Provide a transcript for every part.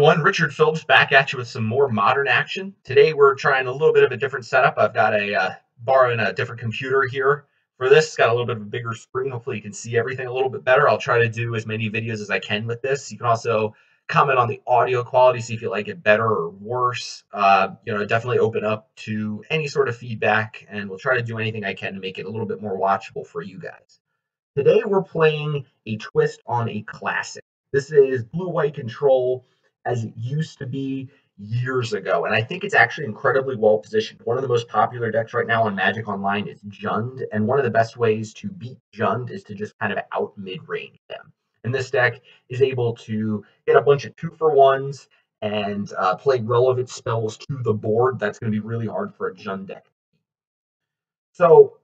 everyone, Richard Phillips back at you with some more modern action. Today we're trying a little bit of a different setup. I've got borrowing a different computer here for this. It's got a little bit of a bigger screen. Hopefully you can see everything a little bit better. I'll try to do as many videos as I can with this. You can also comment on the audio quality, see if you like it better or worse. Definitely open up to any sort of feedback, and we'll try to do anything I can to make it a little bit more watchable for you guys. Today we're playing a twist on a classic. This is blue-white control as it used to be years ago, and I think it's actually incredibly well positioned. One of the most popular decks right now on Magic Online is Jund, and one of the best ways to beat Jund is to just kind of out mid-range them. And this deck is able to get a bunch of 2-for-1s and play relevant spells to the board. That's going to be really hard for a Jund deck. So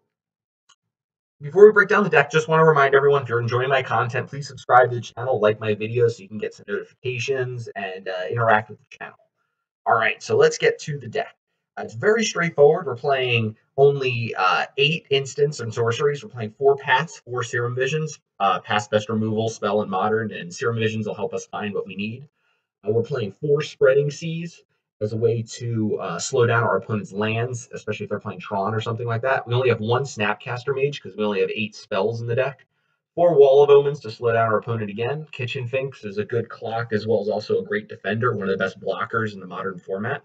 before we break down the deck, just want to remind everyone, if you're enjoying my content, please subscribe to the channel, like my videos so you can get some notifications and interact with the channel. All right, so let's get to the deck. It's very straightforward. We're playing only 8 instants and sorceries. We're playing 4 Pats, 4 Serum Visions. Past Best Removal, Spell, and Modern, and Serum Visions will help us find what we need. We're playing 4 Spreading Seas as a way to slow down our opponent's lands, especially if they're playing Tron or something like that. We only have 1 Snapcaster Mage because we only have 8 spells in the deck. 4 Wall of Omens to slow down our opponent again. Kitchen Finks is a good clock as well as also a great defender, one of the best blockers in the modern format.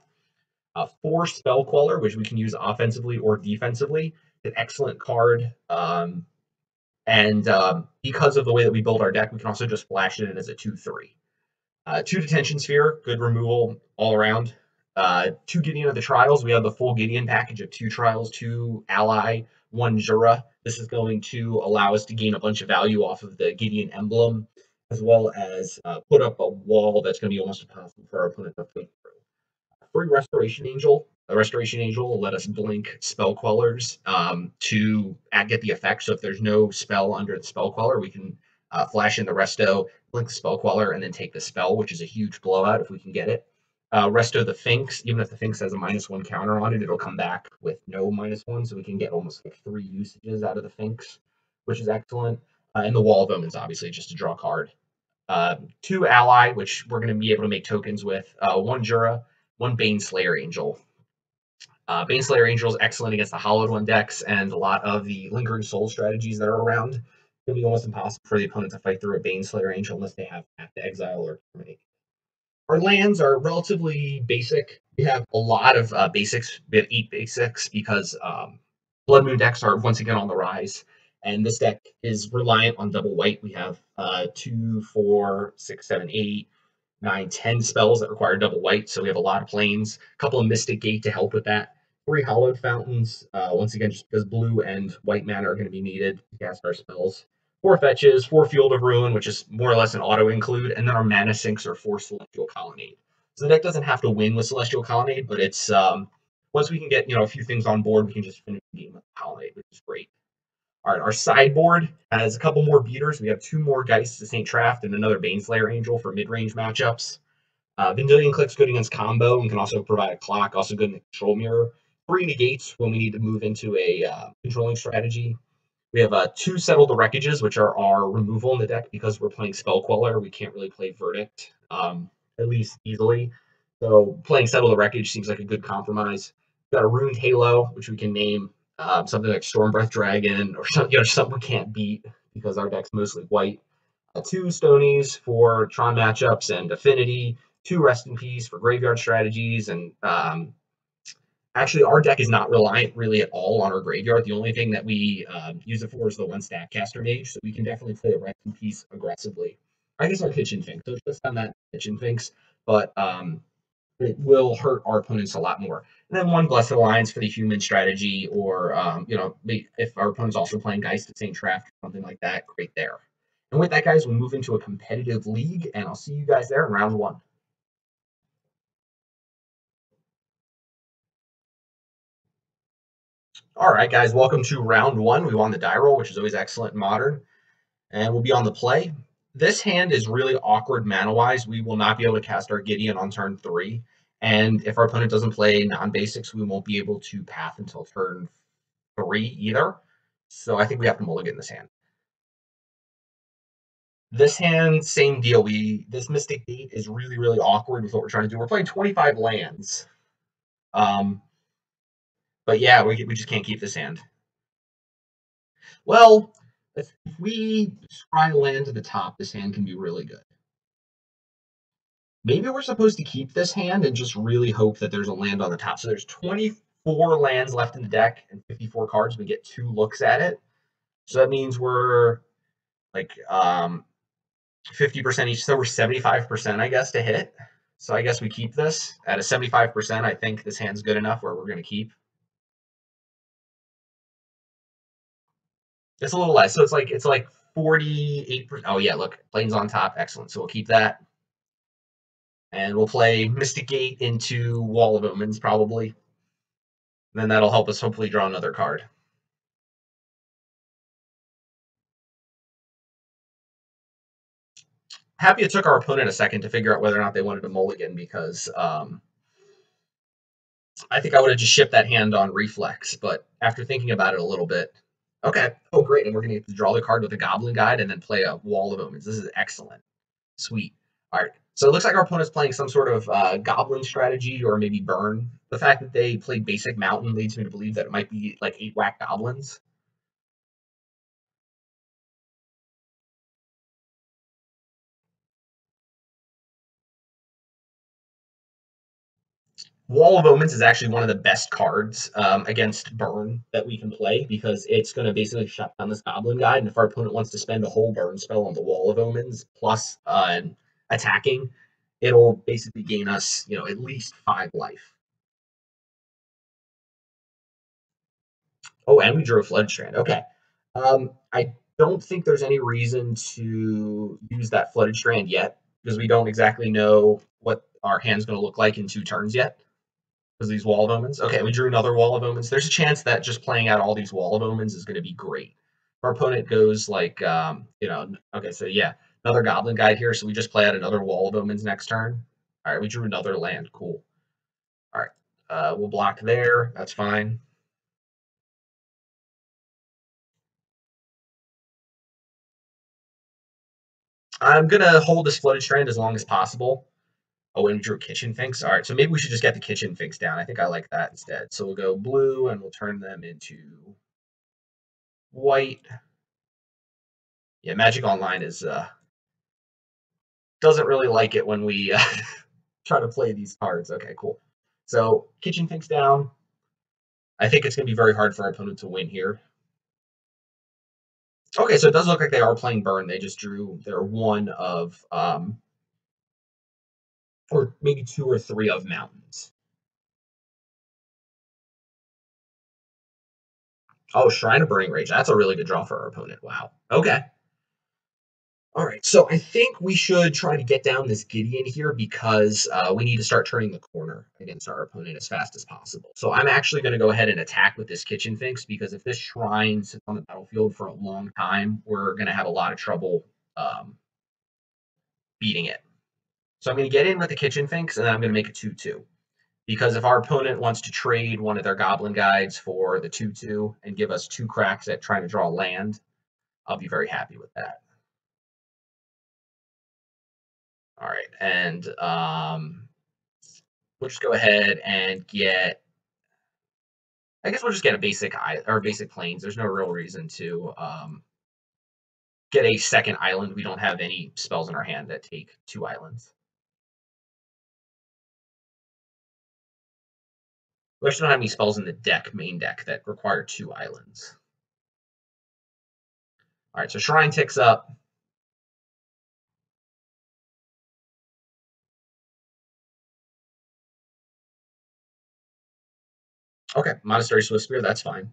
4 Spell Queller, which we can use offensively or defensively. An excellent card. Because of the way that we build our deck, we can also just flash it in as a 2/3. 2 Detention Sphere, good removal all around. 2 Gideon of the Trials. We have the full Gideon package of 2 Trials, 2 Ally, 1 Jura. This is going to allow us to gain a bunch of value off of the Gideon emblem, as well as put up a wall that's going to be almost impossible for our opponent to play through. 3 Restoration Angel. The Restoration Angel will let us blink Spell Quellers to get the effect. So if there's no spell under the Spell Queller, we can flash in the Resto, blink the Spell Queller, and then take the spell, which is a huge blowout if we can get it. Resto the Finks, even if the Finks has a -1 counter on it, it'll come back with no -1, so we can get almost like 3 usages out of the Finks, which is excellent. And the Wall of Omens, obviously, just to draw a card. 2 Ally, which we're going to be able to make tokens with. 1 Jura, 1 Baneslayer Angel. Baneslayer Angel is excellent against the Hollowed One decks and a lot of the Lingering Soul strategies that are around. It's going to be almost impossible for the opponent to fight through a Baneslayer Angel unless they have to exile or terminate. Our lands are relatively basic. We have a lot of basics. We have 8 basics because Blood Moon decks are once again on the rise. And this deck is reliant on double white. We have 2, 4, 6, 7, 8, 9, 10 spells that require double white. So we have a lot of planes. A couple of Mystic Gate to help with that. 3 Hallowed Fountains. Once again, just because blue and white mana are going to be needed to cast our spells. 4 Fetches, 4 Field of Ruin, which is more or less an auto-include, and then our Mana Sinks are 4 Celestial Colonnade. So the deck doesn't have to win with Celestial Colonnade, but it's once we can get a few things on board, we can just finish the game with Colonnade, which is great. All right, our sideboard has a couple more beaters. We have 2 more Geists of St. Traft and another Baneslayer Angel for mid-range matchups. Vendilion Click's good against combo and can also provide a clock, also good in the control mirror. 3 Negates when we need to move into a controlling strategy. We have 2 Settle the Wreckages, which are our removal in the deck because we're playing Spell Queller. We can't really play Verdict, at least easily. So playing Settle the Wreckage seems like a good compromise. We've got a Ruined Halo, which we can name something like Stormbreath Dragon or something we can't beat because our deck's mostly white. 2 Stonies for Tron matchups and Affinity. 2 Rest in Peace for graveyard strategies. And actually, our deck is not reliant really at all on our graveyard. The only thing that we use it for is the 1 Snapcaster Mage, so we can definitely play a Rest in Peace aggressively. I guess our Kitchen Finks, so it's just on that Kitchen Finks, but it will hurt our opponents a lot more. And then 1 Blessed Alliance for the human strategy, or if our opponent's also playing Geist of St. Traft, something like that, great there. And with that, guys, we'll move into a competitive league, and I'll see you guys there in round 1. All right, guys, welcome to round 1. We won the die roll, which is always excellent in Modern, and we'll be on the play. This hand is really awkward mana-wise. We will not be able to cast our Gideon on turn 3, and if our opponent doesn't play non-basics, we won't be able to path until turn 3 either. So I think we have to mulligan this hand. This hand, same deal. This Mystic Gate is really, really awkward with what we're trying to do. We're playing 25 lands. Um, but yeah, we just can't keep this hand. Well, if we scry land to the top, this hand can be really good. Maybe we're supposed to keep this hand and just really hope that there's a land on the top. So there's 24 lands left in the deck and 54 cards. We get 2 looks at it. So that means we're like 50% each. So we're 75%, I guess, to hit. So I guess we keep this at a 75%. I think this hand's good enough where we're going to keep. It's a little less. So it's like 48%. Oh yeah, look, plane's on top. Excellent. So we'll keep that. And we'll play Mystic Gate into Wall of Omens, probably. Then that'll help us hopefully draw another card. Happy it took our opponent a second to figure out whether or not they wanted to mulligan, because I think I would have just shipped that hand on reflex, but after thinking about it a little bit, okay, oh great, and we're going to get to draw the card with a Goblin Guide and then play a Wall of Omens. This is excellent. Sweet. All right, so it looks like our opponent's playing some sort of Goblin strategy or maybe Burn. The fact that they played Basic Mountain leads me to believe that it might be like 8 whack Goblins. Wall of Omens is actually one of the best cards against Burn that we can play, because it's going to basically shut down this Goblin Guide, and if our opponent wants to spend a whole Burn spell on the Wall of Omens plus attacking, it'll basically gain us, at least 5 life. Oh, and we drew a Flood Strand. Okay. I don't think there's any reason to use that Flooded Strand yet, because we don't exactly know what our hand's going to look like in 2 turns yet. Was these Wall of Omens? Okay, we drew another Wall of Omens. There's a chance that just playing out all these Wall of Omens is going to be great. Our opponent goes like, okay, so yeah, another Goblin Guide here. So we just play out another Wall of Omens next turn. All right, we drew another land. Cool. All right, we'll block there. That's fine. I'm going to hold this Flooded Strand as long as possible. Oh, and we drew Kitchen Finks. All right, so maybe we should just get the Kitchen Finks down. I think I like that instead. So we'll go blue, and we'll turn them into white. Yeah, Magic Online doesn't really like it when we try to play these cards. Okay, cool. So Kitchen Finks down. I think it's going to be very hard for our opponent to win here. Okay, so it does look like they are playing Burn. They just drew their one of, or maybe 2 or 3 of Mountains. Oh, Shrine of Burning Rage. That's a really good draw for our opponent. Wow. Okay. All right, so I think we should try to get down this Gideon here, because we need to start turning the corner against our opponent as fast as possible. So I'm actually going to go ahead and attack with this Kitchen Finks, because if this shrine sits on the battlefield for a long time, we're going to have a lot of trouble beating it. So I'm going to get in with the Kitchen Finks, and then I'm going to make a 2/2. Because if our opponent wants to trade one of their Goblin Guides for the 2/2 and give us 2 cracks at trying to draw land, I'll be very happy with that. All right, and we'll just go ahead and get. I guess we'll just get a basic basic plains. There's no real reason to get a second island. We don't have any spells in our hand that take 2 islands. We actually don't have any spells in the main deck, that require 2 islands. All right, so Shrine ticks up. Okay, Monastery Swiftspear, that's fine.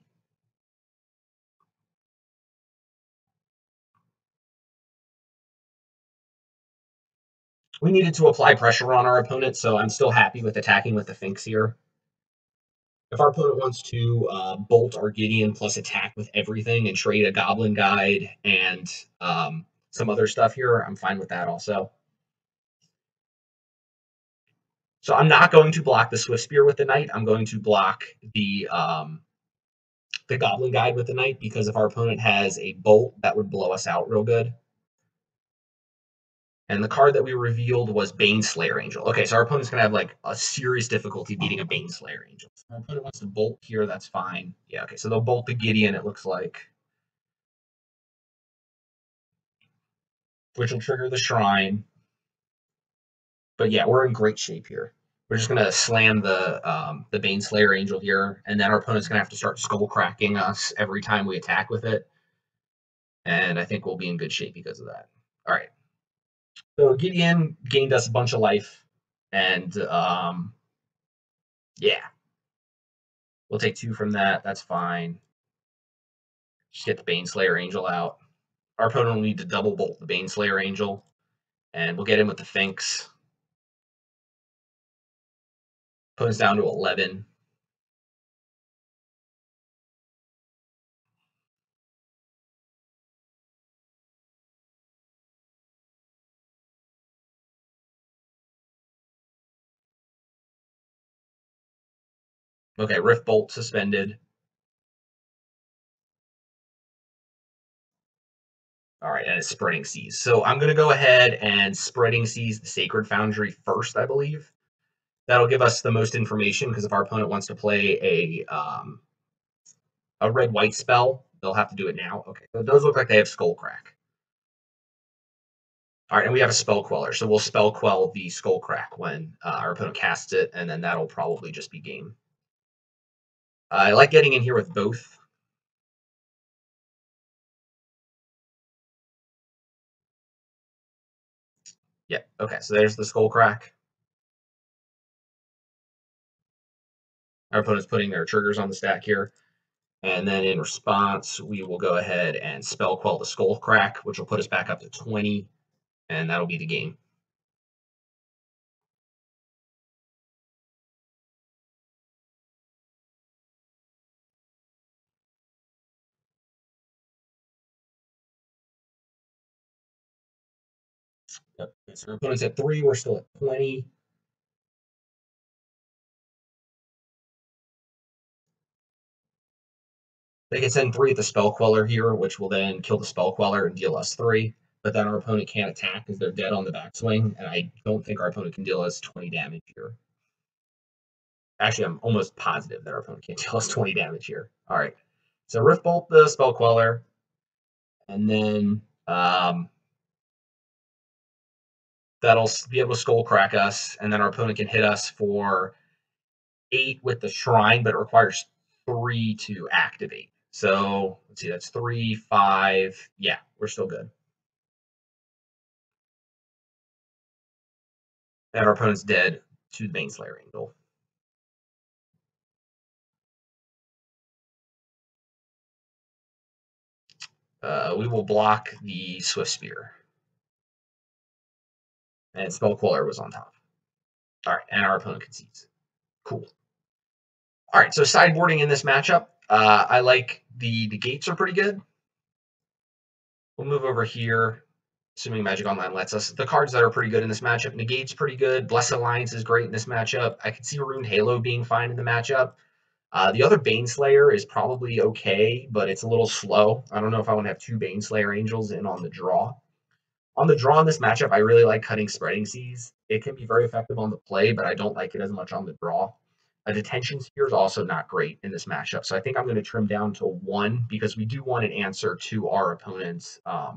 We needed to apply pressure on our opponent, so I'm still happy with attacking with the Finks here. If our opponent wants to bolt our Gideon plus attack with everything and trade a Goblin Guide and some other stuff here, I'm fine with that also. So I'm not going to block the Swiftspear with the Knight. I'm going to block the Goblin Guide with the Knight, because if our opponent has a bolt, that would blow us out real good. And the card that we revealed was Baneslayer Angel. Okay, so our opponent's going to have like a serious difficulty beating a Baneslayer Angel. So our opponent wants to bolt here, that's fine. Yeah, okay, so they'll bolt the Gideon, it looks like. Which will trigger the Shrine. But yeah, we're in great shape here. We're just going to slam the Baneslayer Angel here, and then our opponent's going to have to start skull cracking us every time we attack with it. And I think we'll be in good shape because of that. All right. So Gideon gained us a bunch of life, and yeah, we'll take 2 from that. That's fine. Just get the Baneslayer Angel out. Our opponent will need to double bolt the Baneslayer Angel, and we'll get in with the Finks. Opponent's down to 11. Okay, Rift Bolt suspended. All right, and it's Spreading Seas. So I'm going to go ahead and Spreading Seas the Sacred Foundry first, I believe. That'll give us the most information, because if our opponent wants to play a red-white spell, they'll have to do it now. Okay, so it does look like they have Skullcrack. All right, and we have a Spell Queller, so we'll Spell Quell the Skullcrack when our opponent casts it, and then that'll probably just be game. I like getting in here with both. Yeah, okay, so there's the Skullcrack. Our opponent's putting their triggers on the stack here. And then in response, we will go ahead and Spell Quell the Skullcrack, which will put us back up to 20, and that'll be the game. Yep. So our opponent's at 3, we're still at 20. They can send 3 at the Spell Queller here, which will then kill the Spell Queller and deal us 3. But then our opponent can't attack because they're dead on the backswing, and I don't think our opponent can deal us 20 damage here. Actually, I'm almost positive that our opponent can't deal us 20 damage here. All right. So Rift Bolt the Spell Queller, and then that'll be able to Skull Crack us, and then our opponent can hit us for 8 with the Shrine, but it requires 3 to activate. So let's see, that's 3, 5. Yeah, we're still good. And our opponent's dead to the Baneslayer Angel. We will block the Swift Spear. And Spell Queller was on top. All right, and our opponent concedes. Cool. All right, so sideboarding in this matchup, I like the gates are pretty good. We'll move over here, assuming Magic Online lets us. The cards that are pretty good in this matchup, Negate's pretty good. Blessed Alliance is great in this matchup. I could see Ruined Halo being fine in the matchup. The other Baneslayer is probably okay, but it's a little slow. I don't know if I want to have 2 Baneslayer Angels in on the draw. On the draw in this matchup, I really like cutting Spreading Seas. It can be very effective on the play, but I don't like it as much on the draw. A Detention Sphere is also not great in this matchup, so I think I'm going to trim down to 1 because we do want an answer to our opponent's what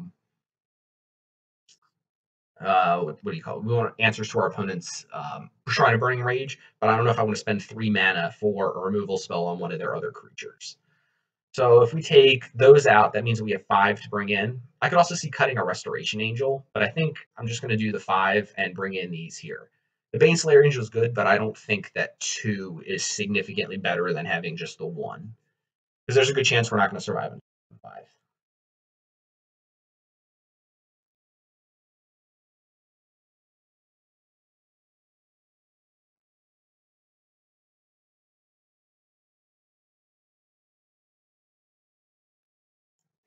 do you call it? We want answers to our opponent's Shrine of Burning Rage, but I don't know if I want to spend 3 mana for a removal spell on one of their other creatures. So if we take those out, that means we have 5 to bring in. I could also see cutting a Restoration Angel, but I think I'm just going to do the 5 and bring in these here. The Baneslayer Angel is good, but I don't think that 2 is significantly better than having just the 1. Because there's a good chance we're not going to survive in 5.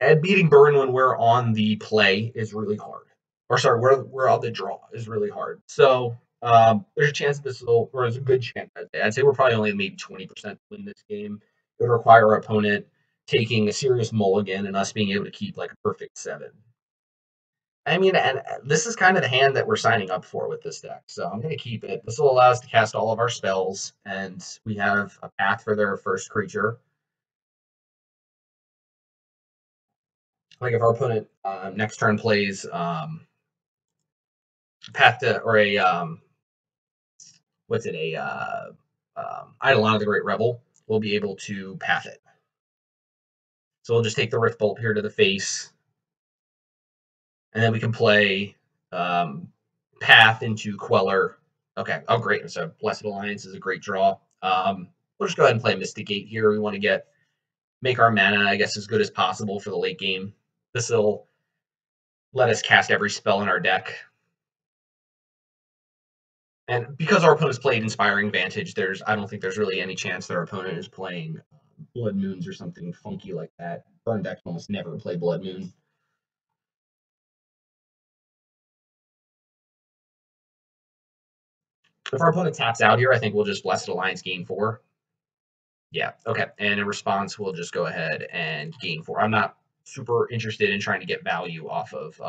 And beating Burn when we're on the play is really hard. Or sorry, we're on the draw is really hard. So there's a chance this will, or there's a good chance. I'd say we're probably only maybe 20% win this game. It would require our opponent taking a serious mulligan and us being able to keep like a perfect 7. I mean, and this is kind of the hand that we're signing up for with this deck, so I'm going to keep it. This will allow us to cast all of our spells, and we have a path for their first creature. Like if our opponent next turn plays path to, or a what's it, a Eidolon of the Great Rebel, we'll be able to path it. So we'll just take the Rift Bolt here to the face, and then we can play path into Queller. Okay, oh great, so Blessed Alliance is a great draw. We'll just go ahead and play Mystigate here. We want to make our mana, I guess, as good as possible for the late game. This will let us cast every spell in our deck. And because our opponent's played Inspiring Vantage, I don't think there's really any chance that our opponent is playing Blood Moons or something funky like that. Burn decks almost never play Blood Moon. If our opponent taps out here, I think we'll just Blessed Alliance gain 4. Yeah, okay. And in response, we'll just go ahead and gain 4. I'm not super interested in trying to get value off of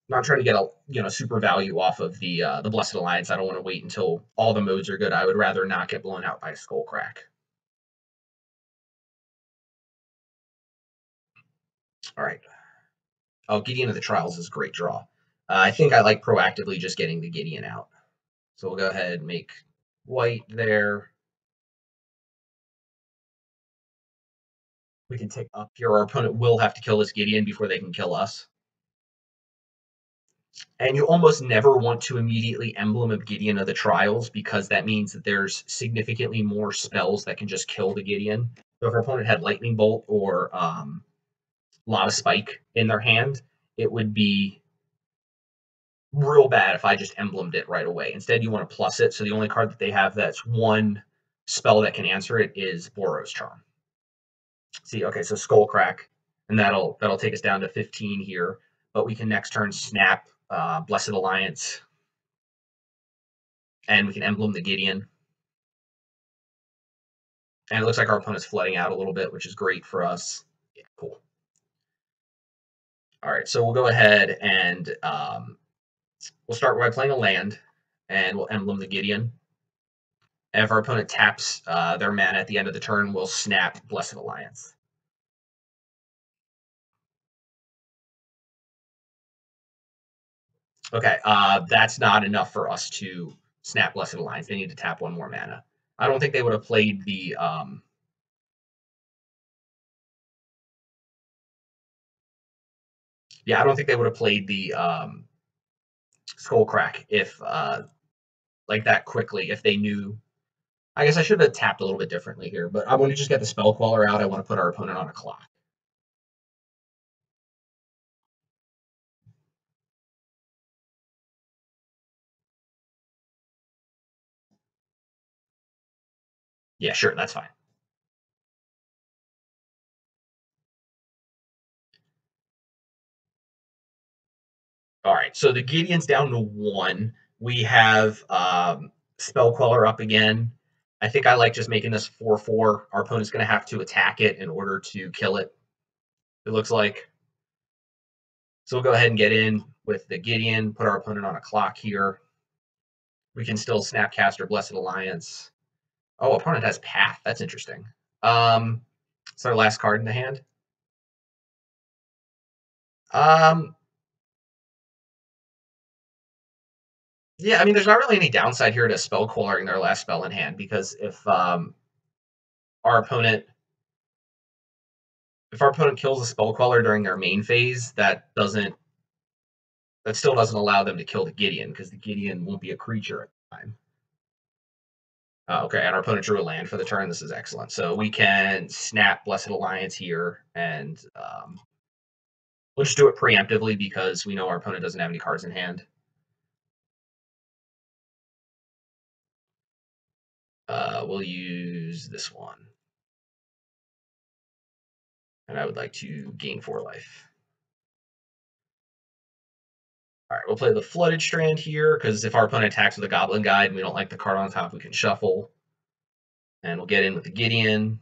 not trying to get super value off of the Blessed Alliance. I don't want to wait until all the modes are good. I would rather not get blown out by Skullcrack. All right. Oh, Gideon of the Trials is a great draw. I think I like proactively just getting the Gideon out. So we'll go ahead and make white there. We can take up here. Our opponent will have to kill this Gideon before they can kill us. And you almost never want to immediately emblem of Gideon of the Trials because that means that there's significantly more spells that can just kill the Gideon. So if our opponent had Lightning Bolt or Lot of Spike in their hand, it would be real bad if I just emblemed it right away. Instead, you want to plus it. So the only card that they have that's one spell that can answer it is Boros Charm. See, okay, so Skullcrack, and that'll take us down to 15 here. But we can next turn snap Blessed Alliance, and we can emblem the Gideon. And it looks like our opponent's flooding out a little bit, which is great for us. Yeah, cool. All right, so we'll go ahead and we'll start by playing a land, and we'll emblem the Gideon. And if our opponent taps their mana at the end of the turn, we'll snap Blessed Alliance. Okay, that's not enough for us to snap Blessed Alliance. They need to tap one more mana. I don't think they would have played the yeah, I don't think they would have played the Skullcrack if like that quickly if they knew. I guess I should have tapped a little bit differently here, but I want to just get the Spell Queller out. I want to put our opponent on a clock. Yeah, sure, that's fine. All right, so the Gideon's down to 1. We have Spell Queller up again. I think I like just making this 4/4. Our opponent's going to have to attack it in order to kill it. It looks like. So we'll go ahead and get in with the Gideon, put our opponent on a clock here. We can still Snapcaster Blessed Alliance. Oh, opponent has Path. That's interesting. It's our last card in the hand. Yeah, I mean, there's not really any downside here to Spell Quellering their last spell in hand because our opponent kills a Spell Queller during their main phase, that still doesn't allow them to kill the Gideon because the Gideon won't be a creature at the time. Okay, and our opponent drew a land for the turn. This is excellent. So we can snap Blessed Alliance here, and we'll just do it preemptively because we know our opponent doesn't have any cards in hand. We'll use this one. And I would like to gain 4 life. All right, we'll play the Flooded Strand here, because if our opponent attacks with a Goblin Guide and we don't like the card on top, we can shuffle. And we'll get in with the Gideon.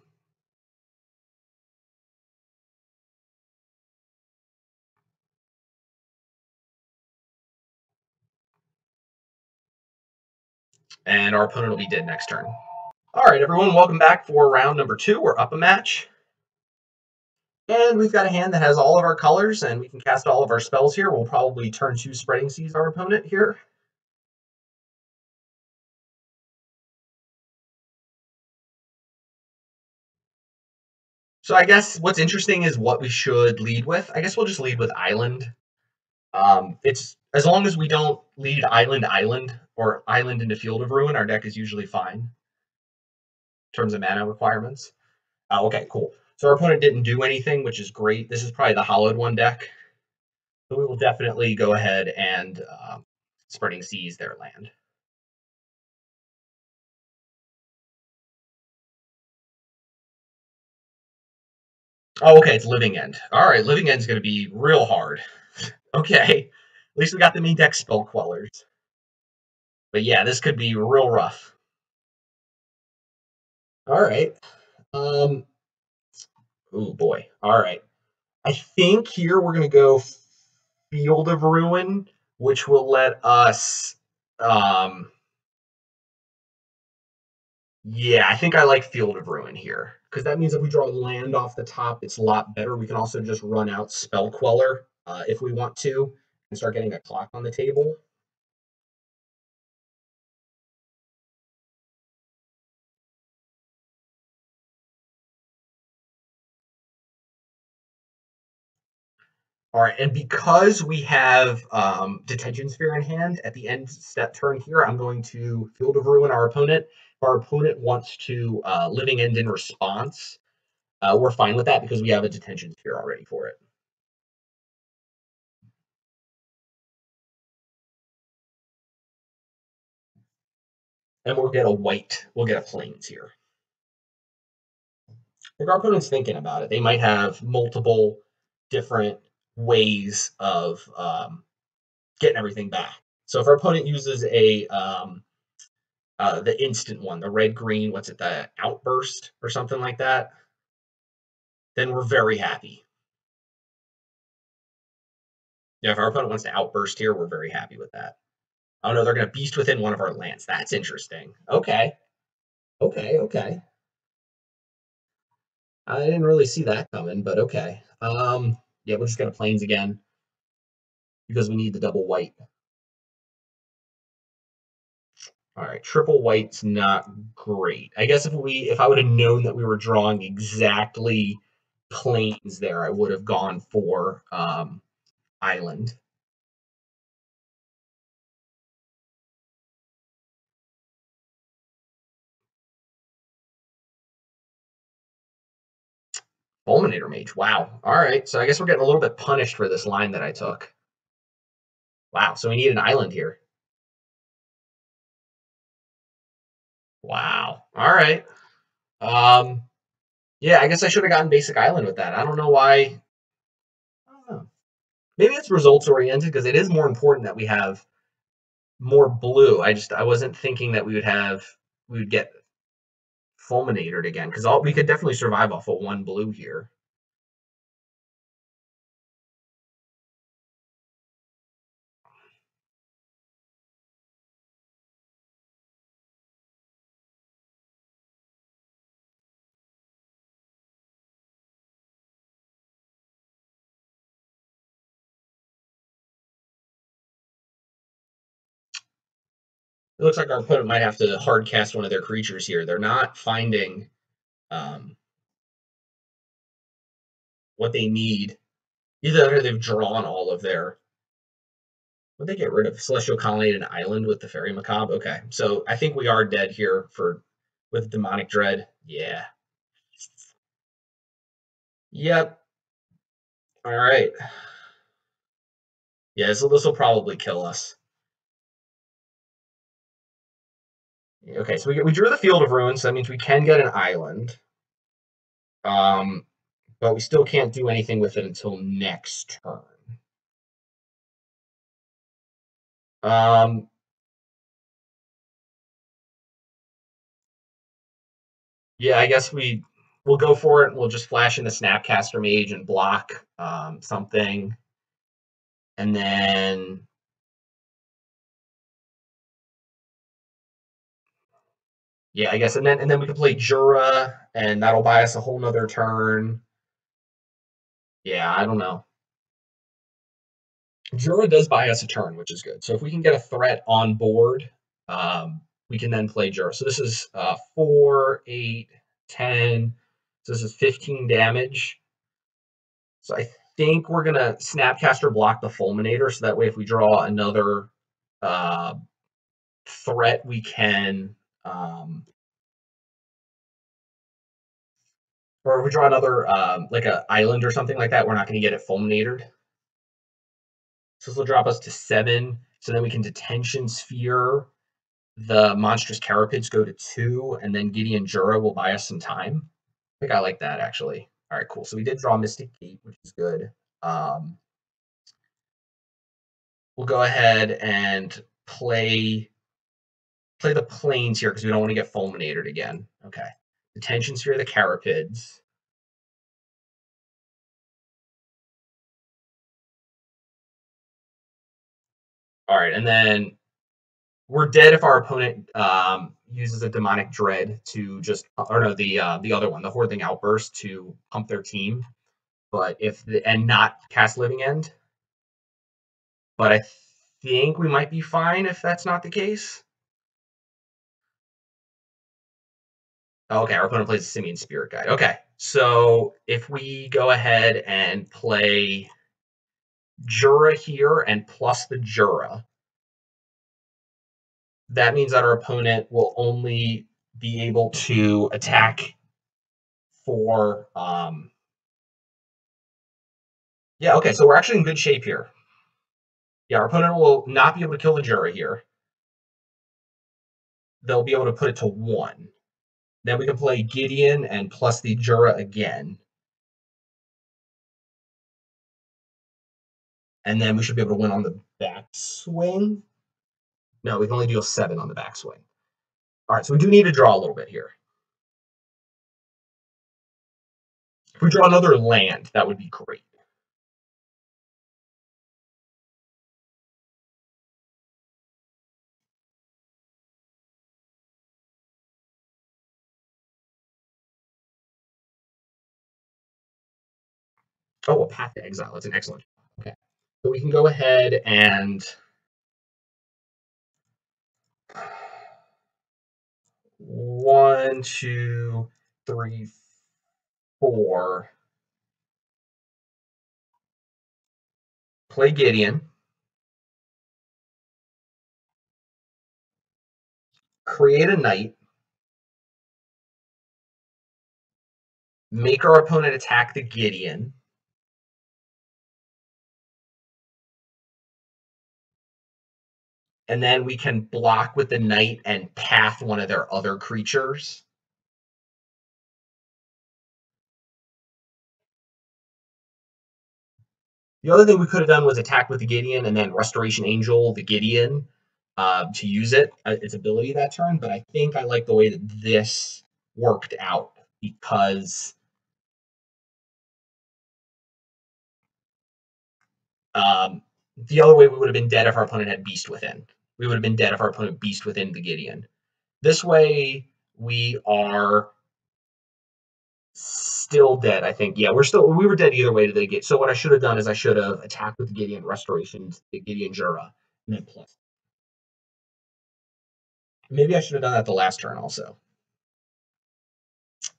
and our opponent will be dead next turn. All right, everyone, welcome back for round number 2. We're up a match. And we've got a hand that has all of our colors, and we can cast all of our spells here. We'll probably turn 2 Spreading Seas our opponent here. So I guess what's interesting is what we should lead with. I guess we'll just lead with Island. It's as long as we don't lead Island or Island into Field of Ruin, our deck is usually fine in terms of mana requirements. Okay, cool. So our opponent didn't do anything, which is great. This is probably the Hollowed One deck. So we will definitely go ahead and Spreading Seas their land. Oh, okay, it's Living End. All right, Living End's going to be real hard. Okay, at least we got the main deck Spell Quellers. But yeah, this could be real rough. All right. Oh boy. All right. I think here we're going to go Field of Ruin, which will let us yeah, I think I like Field of Ruin here, because that means if we draw land off the top, it's a lot better. We can also just run out Spell Queller if we want to, and start getting a clock on the table. All right, and because we have Detention Sphere in hand, at the end step turn here, I'm going to Field of Ruin our opponent. If our opponent wants to Living End in response, we're fine with that because we have a Detention Sphere already for it. And we'll get a Plains here. If our opponent's thinking about it, they might have multiple different ways of getting everything back. So if our opponent uses a the instant one, the red green, what's it, the outburst or something like that, then we're very happy. Yeah, if our opponent wants to outburst here, we're very happy with that. Oh no, they're going to beast within one of our lands. That's interesting. Okay. Okay. I didn't really see that coming, but okay. Yeah, we're just going to Plains again because we need the double white. All right, triple white's not great. I guess if I would have known that we were drawing exactly Plains there, I would have gone for Island. Fulminator Mage. Wow. All right, so I guess we're getting a little bit punished for this line that I took. Wow, so we need an island here. Wow. All right. Yeah, I guess I should have gotten basic island with that. I don't know why. I don't know. Maybe it's results oriented because it is more important that we have more blue. I wasn't thinking that we would get fulminated again because we could definitely survive off of 1 blue here. It looks like our opponent might have to hard cast one of their creatures here. They're not finding what they need. Either they've drawn all of their. Would they get rid of Celestial Colonnade and Island with the Fairy Macabre? Okay, so I think we are dead here with Demonic Dread. Yeah. Yep. All right. Yeah, so this will probably kill us. Okay, so we drew the Field of Ruins, so that means we can get an island. But we still can't do anything with it until next turn. Yeah, I guess we'll go for it. And we'll just flash in the Snapcaster Mage and block something, and then Yeah, I guess, and then we can play Jura, and that'll buy us a whole nother turn. Yeah, I don't know. Jura does buy us a turn, which is good. So if we can get a threat on board, we can then play Jura. So this is 4, 8, 10. So this is 15 damage. So I think we're gonna Snapcaster block the Fulminator, so that way if we draw another uh, threat, we can, or if we draw another like a island or something like that, we're not gonna get it Fulminated. So this will drop us to 7. So then we can Detention Sphere. The monstrous carapace go to 2, and then Gideon Jura will buy us some time. I think I like that actually. All right, cool. So we did draw Mystic Gate, which is good. We'll go ahead and play the planes here because we don't want to get fulminated again. Okay. Detention Sphere, the carapace. All right, and then we're dead if our opponent uses a demonic dread to just, or no, the other one, the Horthing Outburst, to pump their team. But if and not cast Living End. But I think we might be fine if that's not the case. Okay, our opponent plays a Simian Spirit Guide. Okay, so if we go ahead and play Jura here and plus the Jura, that means that our opponent will only be able to attack for yeah, okay, so we're actually in good shape here. Yeah, our opponent will not be able to kill the Jura here. They'll be able to put it to 1. Then we can play Gideon and plus the Jura again. And then we should be able to win on the backswing. No, we can only deal 7 on the backswing. All right, so we do need to draw a little bit here. If we draw another land, that would be great. Oh, a Path to Exile. That's an excellent. Okay. So we can go ahead and 1, 2, 3, 4. Play Gideon. Create a knight. Make our opponent attack the Gideon. And then we can block with the knight and path one of their other creatures. The other thing we could have done was attack with the Gideon and then Restoration Angel the Gideon to use its ability that turn. But I think I like the way that this worked out because the other way we would have been dead if our opponent had Beast Within. We would have been dead if our opponent Beast Within the Gideon. This way we are still dead, I think. Yeah, we were dead either way to the Gideon. So what I should have done is I should have attacked with the Gideon Restoration, the Gideon Jura, and then plus. Maybe I should have done that the last turn also.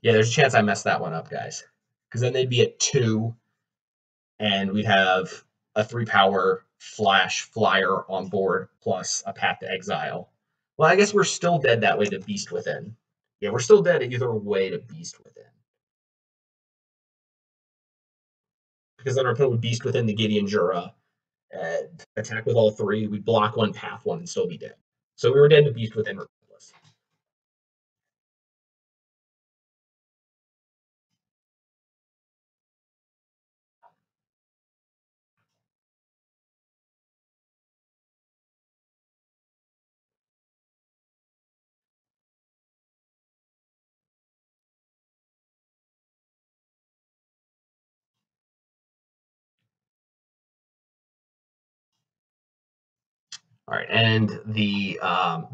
Yeah, there's a chance I messed that one up, guys. Because then they'd be at 2, and we'd have a 3-power flash flyer on board plus a Path to Exile. Well, I guess we're still dead that way to Beast Within. Yeah, we're still dead either way to Beast Within. Because then our opponent would Beast Within the Gideon Jura, attack with all 3, we'd block 1, path 1, and still be dead. So we were dead to Beast Within regardless. All right, and the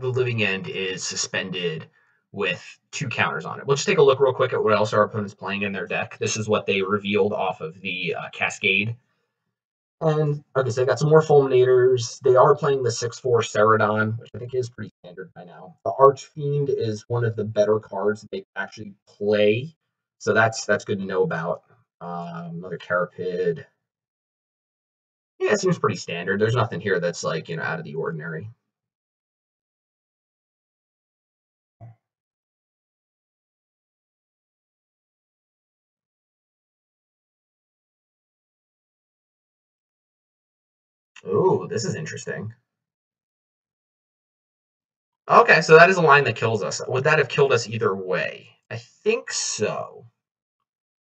living end is suspended with 2 counters on it. We'll just take a look real quick at what else our opponent's playing in their deck. This is what they revealed off of the Cascade. And okay, so they got some more Fulminators. They are playing the 6/4 Ceradon, which I think is pretty standard by now. The Archfiend is one of the better cards that they actually play, so that's good to know about. Another Carapid. Yeah, it seems pretty standard. There's nothing here that's like, out of the ordinary. Ooh, this is interesting. Okay, so that is a line that kills us. Would that have killed us either way? I think so.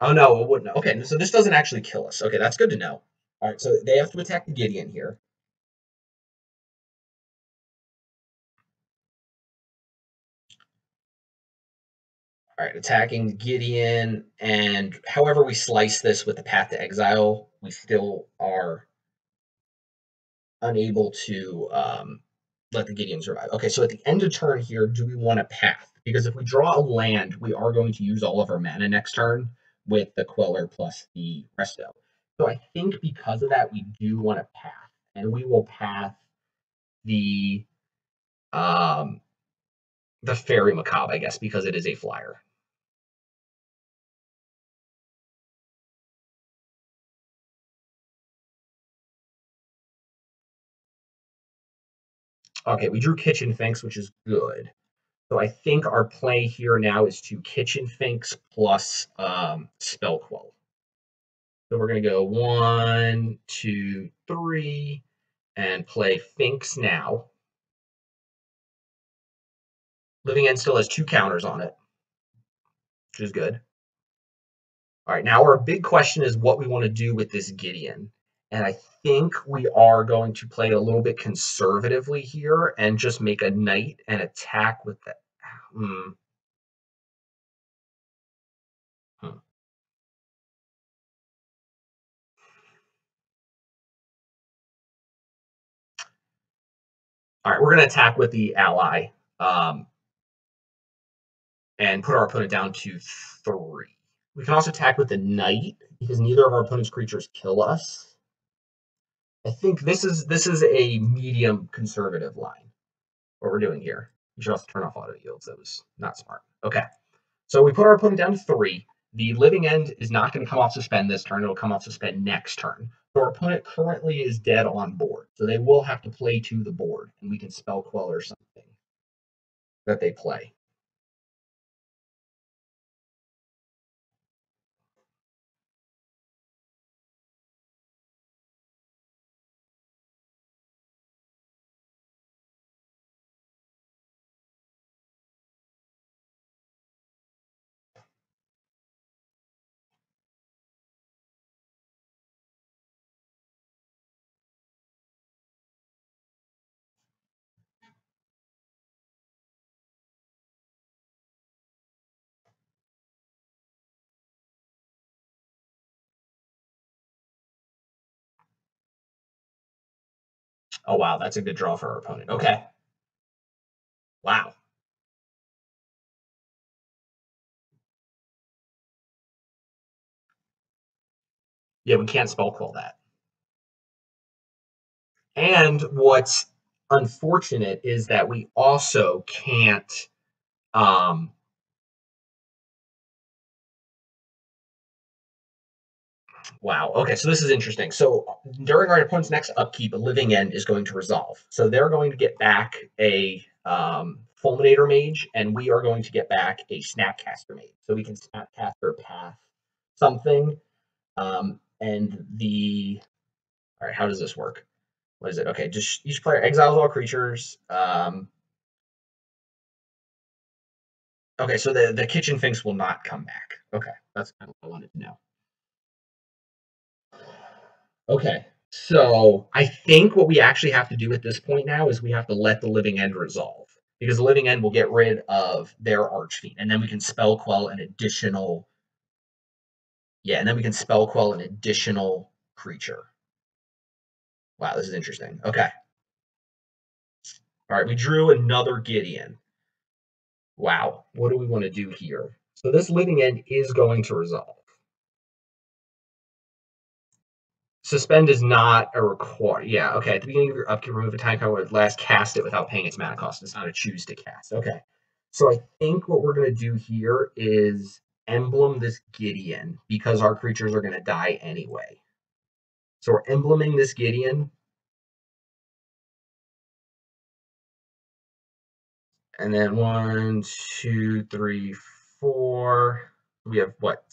Oh no, it wouldn't. Okay, so this doesn't actually kill us. Okay, that's good to know. All right, so they have to attack the Gideon here. All right, attacking Gideon, and however we slice this with the Path to Exile, we still are unable to let the Gideon survive. Okay, so at the end of turn here, do we want a Path? Because if we draw a land, we are going to use all of our mana next turn with the Queller plus the Resto. So I think because of that, we do want a Path, and we will Path the um, Fairy Macabre, I guess, because it is a flyer. Okay, we drew Kitchen Finks, which is good. So I think our play here now is to Kitchen Finks plus Spell Quell. So we're going to go 1, 2, 3, and play Finks now. Living End still has 2 counters on it, which is good. All right, now our big question is what we want to do with this Gideon. And I think we are going to play a little bit conservatively here and just make a knight and attack with that. Hmm. Hmm. All right, we're going to attack with the ally and put our opponent down to 3. We can also attack with the knight because neither of our opponent's creatures kill us. I think this is a medium conservative line. What we're doing here. We should also turn off auto yields. That was not smart. Okay, so we put our opponent down to 3. The Living End is not going to come off suspend this turn. It'll come off suspend next turn. So our opponent currently is dead on board. So they will have to play to the board, and we can spell quell or something that they play. Oh, wow, that's a good draw for our opponent. Okay. Wow. Yeah, we can't spell quell that. And what's unfortunate is that we also can't wow. Okay, so this is interesting. So during our opponent's next upkeep, a Living End is going to resolve. So they're going to get back a Fulminator Mage, and we are going to get back a Snapcaster Mage. So we can Snapcaster Path something. And the all right, how does this work? What is it? Okay, just each player exiles all creatures. Okay, so the Kitchen Finks will not come back. Okay, that's kind of what I wanted to know. Okay, so I think what we actually have to do at this point now is we have to let the Living End resolve. Because the Living End will get rid of their Archfiend, and then we can spell quell an additional. Yeah, and then we can spell quell an additional creature. Wow, this is interesting. Okay. All right, we drew another Gideon. Wow, what do we want to do here? So this living end is going to resolve. Suspend is not a require. Yeah, okay. At the beginning of your upkeep, remove a time card with last cast it without paying its mana cost. It's not a choose to cast. Okay. So I think what we're going to do here is emblem this Gideon because our creatures are going to die anyway. So we're embleming this Gideon. And then 1, 2, 3, 4. We have what?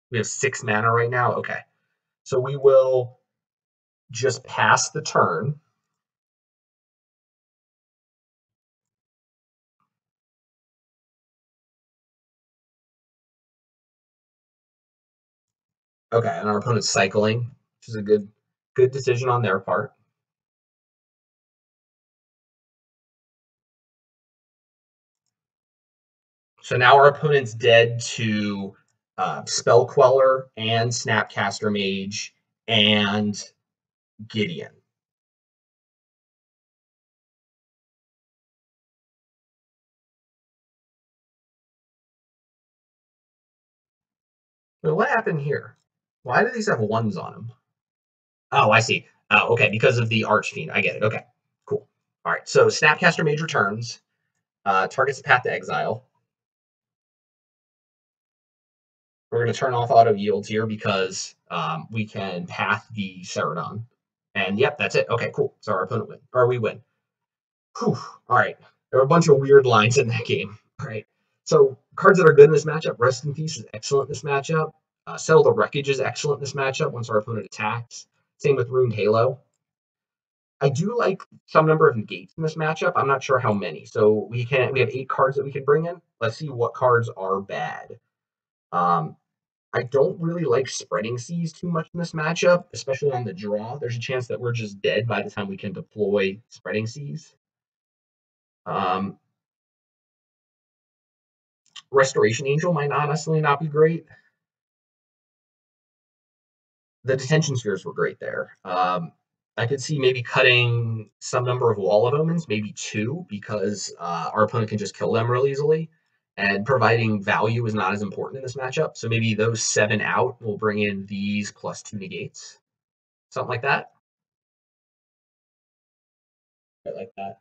We have 6 mana right now. Okay. So we will just pass the turn. Okay, and our opponent's cycling, which is a good decision on their part. So now our opponent's dead to Spell Queller and Snapcaster Mage and Gideon. But what happened here? Why do these have 1s on them? Oh, I see. Oh, okay, because of the Archfiend. I get it. Okay, cool. All right, so Snapcaster Mage returns, targets the Path to Exile. We're going to turn off auto yields here because we can path the Ceradon. And yep, that's it. Okay, cool. So our opponent win, or we win. Whew. All right. There were a bunch of weird lines in that game. All right. So cards that are good in this matchup, Rest in Peace is excellent in this matchup. Settle the Wreckage is excellent in this matchup once our opponent attacks. Same with Ruined Halo. I do like some number of negates in this matchup. I'm not sure how many. So we have 8 cards that we can bring in. Let's see what cards are bad. I don't really like Spreading Seas too much in this matchup, especially on the draw. There's a chance that we're just dead by the time we can deploy Spreading Seas. Restoration Angel might honestly not be great. The Detention Spheres were great there. I could see maybe cutting some number of Wall of Omens, maybe 2, because our opponent can just kill them real easily. And providing value is not as important in this matchup. So maybe those 7 out will bring in these plus 2 negates. Something like that. I like that.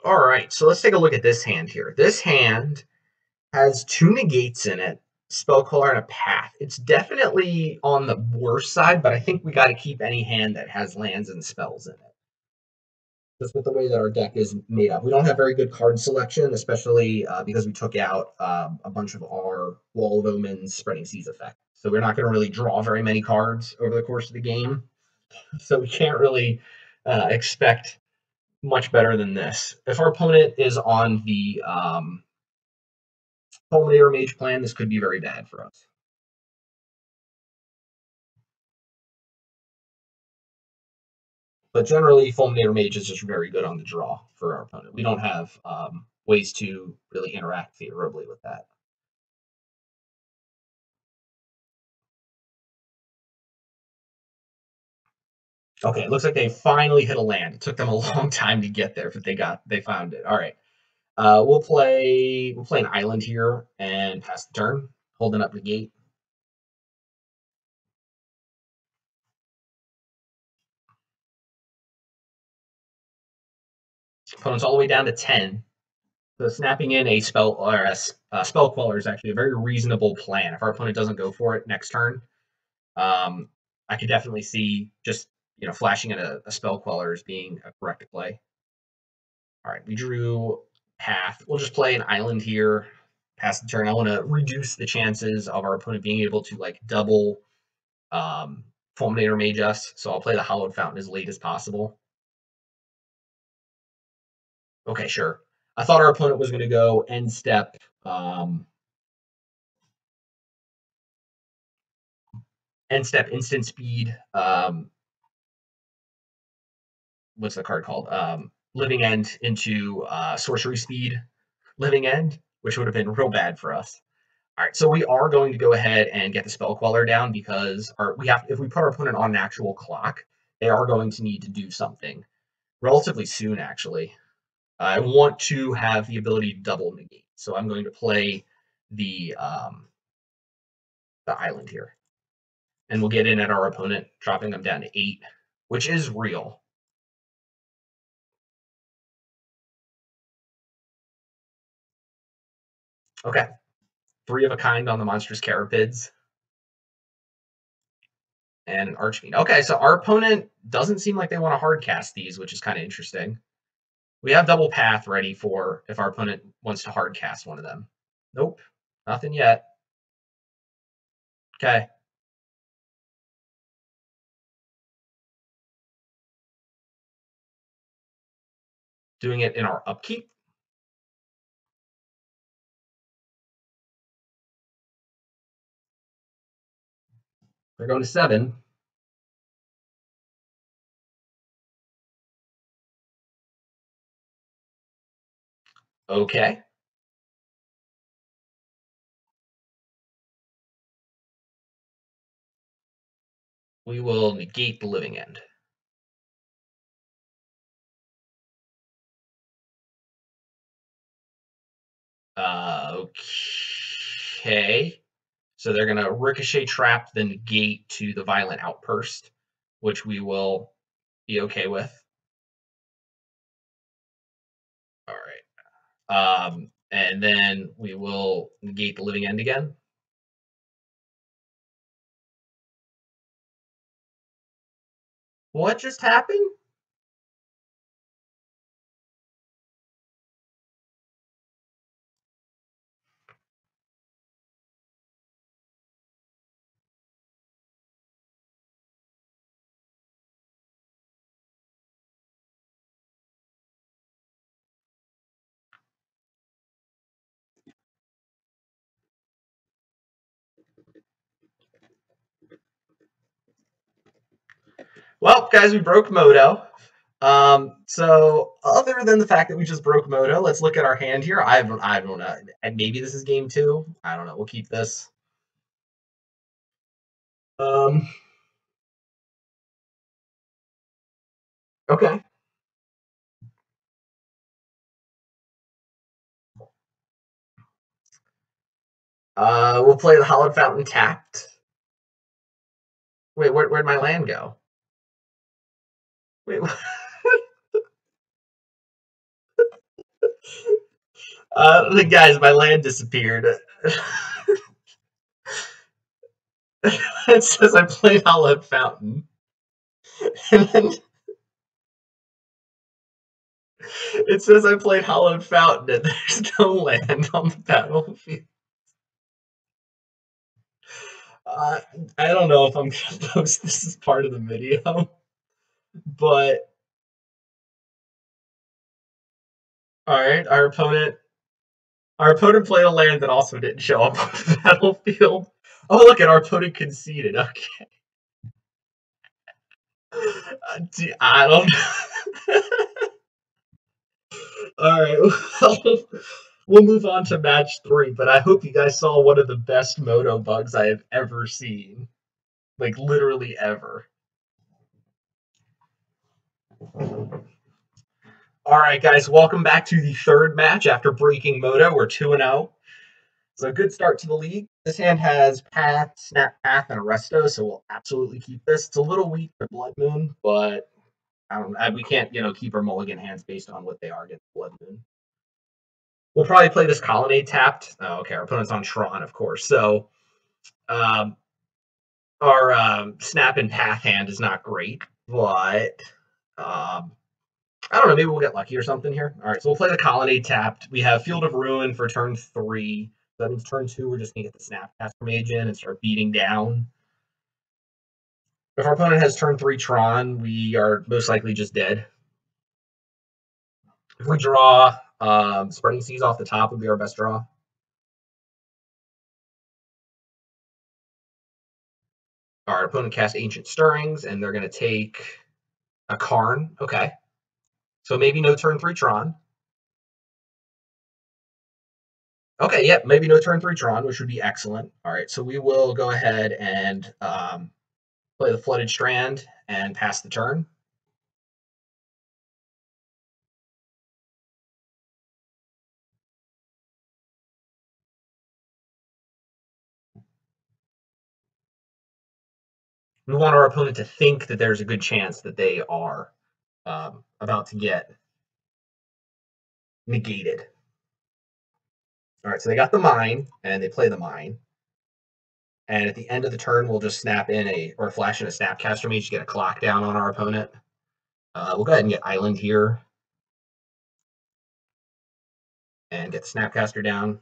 All right, so let's take a look at this hand here. This hand has 2 negates in it, Spellcaller and a Path. It's definitely on the worst side, but I think we got to keep any hand that has lands and spells in it. Just with the way that our deck is made up. We don't have very good card selection, especially because we took out a bunch of our Wall of Omens Spreading Seas effect. So we're not going to really draw very many cards over the course of the game. So we can't really expect much better than this. If our opponent is on the Fulminator Mage plan, this could be very bad for us. But generally, Fulminator Mage is just very good on the draw for our opponent. We don't have ways to really interact favorably with that. Okay, it looks like they finally hit a land. It took them a long time to get there, but they found it. All right. We'll play an island here and pass the turn, holding up the gate. Opponent's all the way down to 10. So snapping in a spell or a spell queller is actually a very reasonable plan. If our opponent doesn't go for it next turn, I could definitely see just flashing in a spell queller as being a correct play. All right, we drew path. We'll just play an island here, pass the turn. I want to reduce the chances of our opponent being able to like double Fulminator Mage us, so I'll play the Hallowed Fountain as late as possible. Okay, sure. I thought our opponent was going to go end step. End step instant speed. What's the card called? Living End into sorcery speed Living End, which would have been real bad for us. All right, so we are going to go ahead and get the Spell Queller down because if we put our opponent on an actual clock, they are going to need to do something relatively soon, actually. I want to have the ability to double negate, so I'm going to play the island here. And we'll get in at our opponent, dropping them down to 8, which is real. Okay. 3 of a kind on the monstrous carapads. And an Archfiend. Okay, so our opponent doesn't seem like they want to hard cast these, which is kind of interesting. We have double path ready for if our opponent wants to hard cast one of them. Nope, nothing yet. Okay. Doing it in our upkeep. They're going to 7. Okay. We will negate the Living End. Okay. So they're going to Ricochet Trap the negate to the Violent Outburst, which we will be okay with. All right. And then we will negate the Living End again. What just happened? Well, guys, we broke Moto. So other than the fact that we just broke Moto, let's look at our hand here. I don't know. And maybe this is game 2. I don't know. We'll keep this. Okay. We'll play the Hallowed Fountain tapped. Wait, where'd my land go? Wait. Guys, my land disappeared. It says I played Hallowed Fountain. And then it says I played Hallowed Fountain and there's no land on the battlefield. I don't know if I'm going to post this as part of the video, but alright, our opponent played a land that also didn't show up on the battlefield. Oh, look at our opponent conceded. Okay. I don't know. Alright, well, we'll move on to match 3, but I hope you guys saw one of the best Moto bugs I have ever seen. Like, literally ever. Alright, guys, welcome back to the 3rd match after breaking Moto. We're 2-0. So, good start to the league. This hand has Path, Snap Path, and Arresto, so we'll absolutely keep this. It's a little weak for Blood Moon, but we can't, keep our mulligan hands based on what they are against Blood Moon. We'll probably play this Colonnade tapped. Oh, okay, our opponent's on Tron, of course. So, our Snap and Path hand is not great, but I don't know, maybe we'll get lucky or something here. All right, so we'll play the Colonnade tapped. We have Field of Ruin for turn 3. That means turn 2, we're just going to get the Snapcaster Mage in and start beating down. If our opponent has turn 3 Tron, we are most likely just dead. If we draw Spreading Seas off the top, would be our best draw. Our opponent casts Ancient Stirrings, and they're going to take a Karn. Okay. So maybe no turn 3 Tron. Okay, yep, maybe no turn 3 Tron, which would be excellent. All right, so we will go ahead and play the Flooded Strand and pass the turn. We want our opponent to think that there's a good chance that they are about to get negated. All right, so they got the mine, and they play the mine. And at the end of the turn, we'll just snap in or flash in a Snapcaster Mage to get a clock down on our opponent. We'll go ahead and get Island here. And get the Snapcaster down.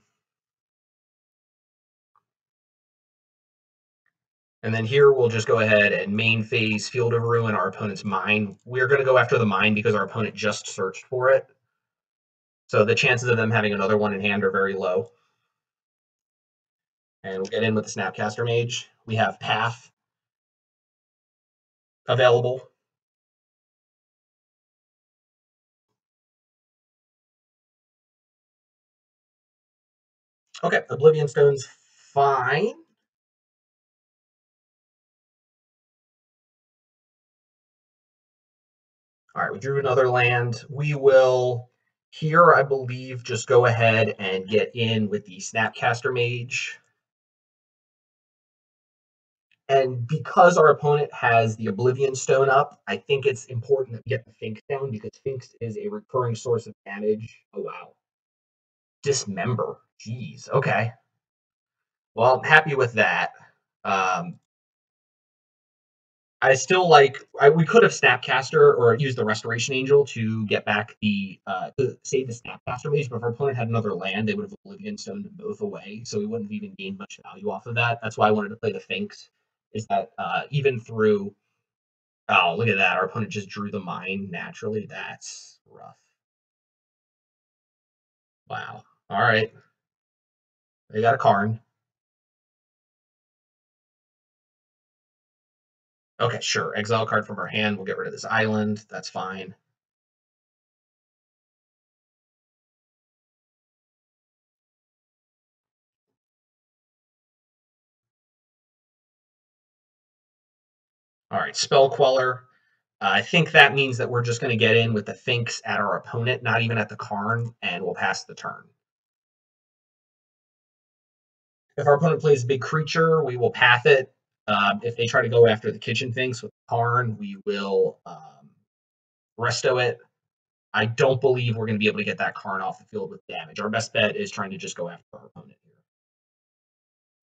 And then here we'll just go ahead and main phase Field of Ruin our opponent's mine. We're going to go after the mine because our opponent just searched for it. So the chances of them having another one in hand are very low. And we'll get in with the Snapcaster Mage. We have Path available. Okay, Oblivion Stone's fine. All right, we drew another land. We will here, I believe, just go ahead and get in with the Snapcaster Mage. And because our opponent has the Oblivion Stone up, I think it's important that we get the Finks down because Finks is a recurring source of damage. Oh, wow. Dismember. Jeez. Okay. Well, I'm happy with that. I still we could have Snapcaster or used the Restoration Angel to get back to save the Snapcaster Mage, but if our opponent had another land, they would have Oblivion Stoned both away, so we wouldn't have even gained much value off of that. That's why I wanted to play the Finks, is that even through... Oh, look at that. Our opponent just drew the mine naturally. That's rough. Wow. All right. They got a Karn. Okay, sure. Exile card from our hand. We'll get rid of this island. That's fine. All right, Spell Queller. I think that means that we're just going to get in with the Finks at our opponent, not even at the Karn, and we'll pass the turn. If our opponent plays a big creature, we will path it. If they try to go after the Kitchen Finks with the Karn, we will resto it. I don't believe we're going to be able to get that Karn off the field with damage. Our best bet is trying to just go after our opponent here.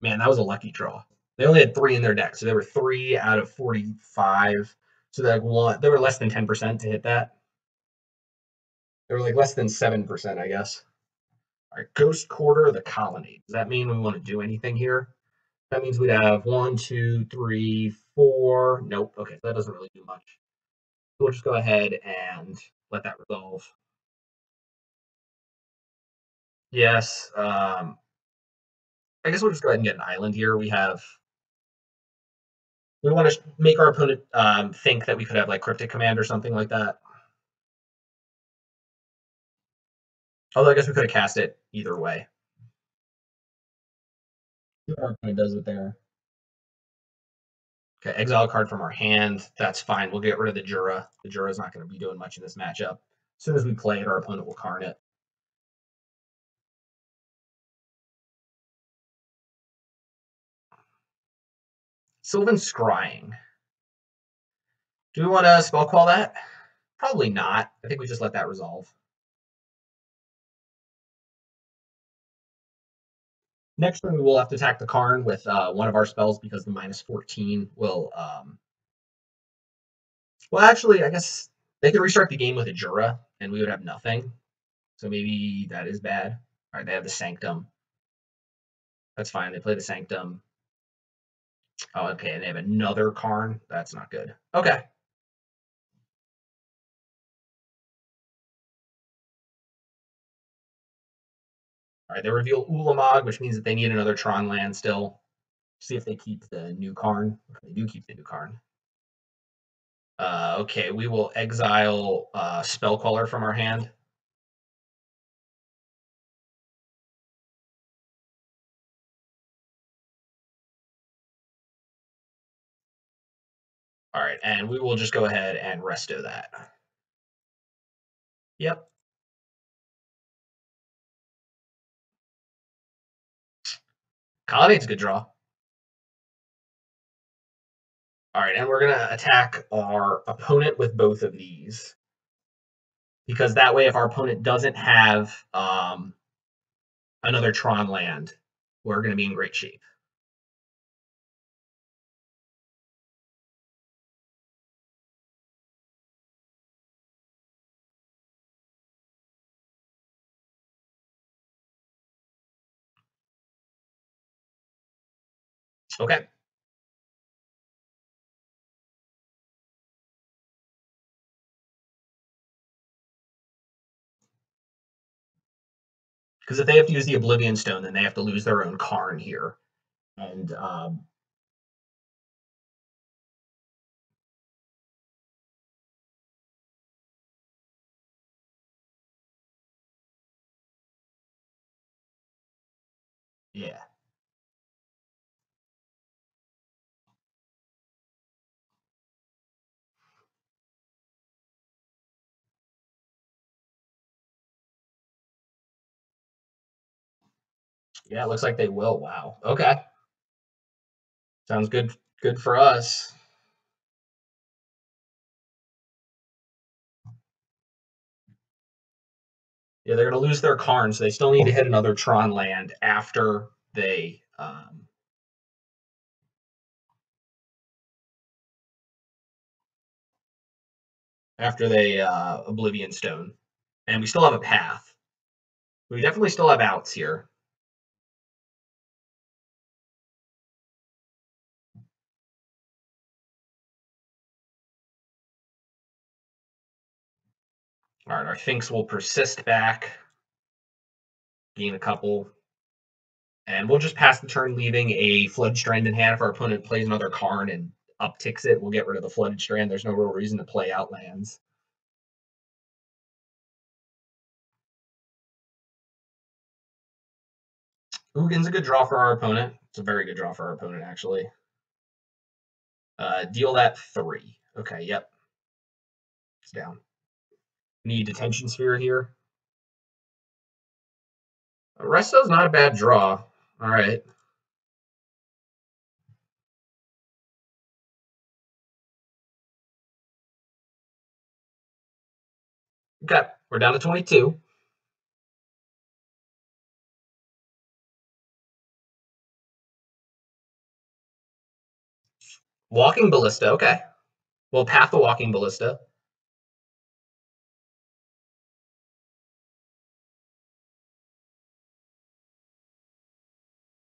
Man, that was a lucky draw. They only had 3 in their deck, so they were 3 out of 45. So they were less than 10% to hit that. They were like less than 7%, I guess. All right, Ghost Quarter, the Colonnade. Does that mean we want to do anything here? That means we'd have 1, 2, 3, 4. Nope. Okay, so that doesn't really do much. We'll just go ahead and let that resolve. Yes. I guess we'll just go ahead and get an island here. We want to make our opponent think that we could have like Cryptic Command or something like that. Although I guess we could have cast it either way. Our opponent does it there. Okay, exile card from our hand. That's fine. We'll get rid of the Jura. The Jura's not going to be doing much in this matchup. As soon as we play it, our opponent will Karn it. Sylvan Scrying. Do we want to spell call that? Probably not. I think we just let that resolve. Next turn, we will have to attack the Karn with one of our spells because the -14 will... well, actually, I guess They could restart the game with a Jura, and we would have nothing. So maybe that is bad. All right, they have the Sanctum. That's fine. They play the Sanctum. Oh, okay, and they have another Karn. That's not good. Okay. All right, they reveal Ulamog, which means that they need another Tron land still. See if they keep the new Karn. They do keep the new Karn. Okay, we will exile Spellcaller from our hand. All right, and we will just go ahead and resto that. Yep. Colonnade's a good draw. All right, and we're going to attack our opponent with both of these. Because that way, if our opponent doesn't have another Tron land, we're going to be in great shape. Okay. Because if they have to use the Oblivion Stone, then they have to lose their own Karn here. And yeah. Yeah, it looks like they will. Wow. Okay. Sounds good. Good for us. Yeah, they're going to lose their Karn, so they still need to hit another Tron land after they Oblivion Stone, and we still have a path. We definitely still have outs here. All right, our Sphinx will persist back, gain a couple, and we'll just pass the turn, leaving a Flood Strand in hand. If our opponent plays another Karn and upticks it, we'll get rid of the Flooded Strand. There's no real reason to play out lands. Ugin's a good draw for our opponent. It's a very good draw for our opponent, actually. Deal that 3. Okay, yep. It's down. Need Detention Sphere here. Resto's not a bad draw. All right. Okay, we're down to 22. Walking Ballista, okay. We'll path the Walking Ballista.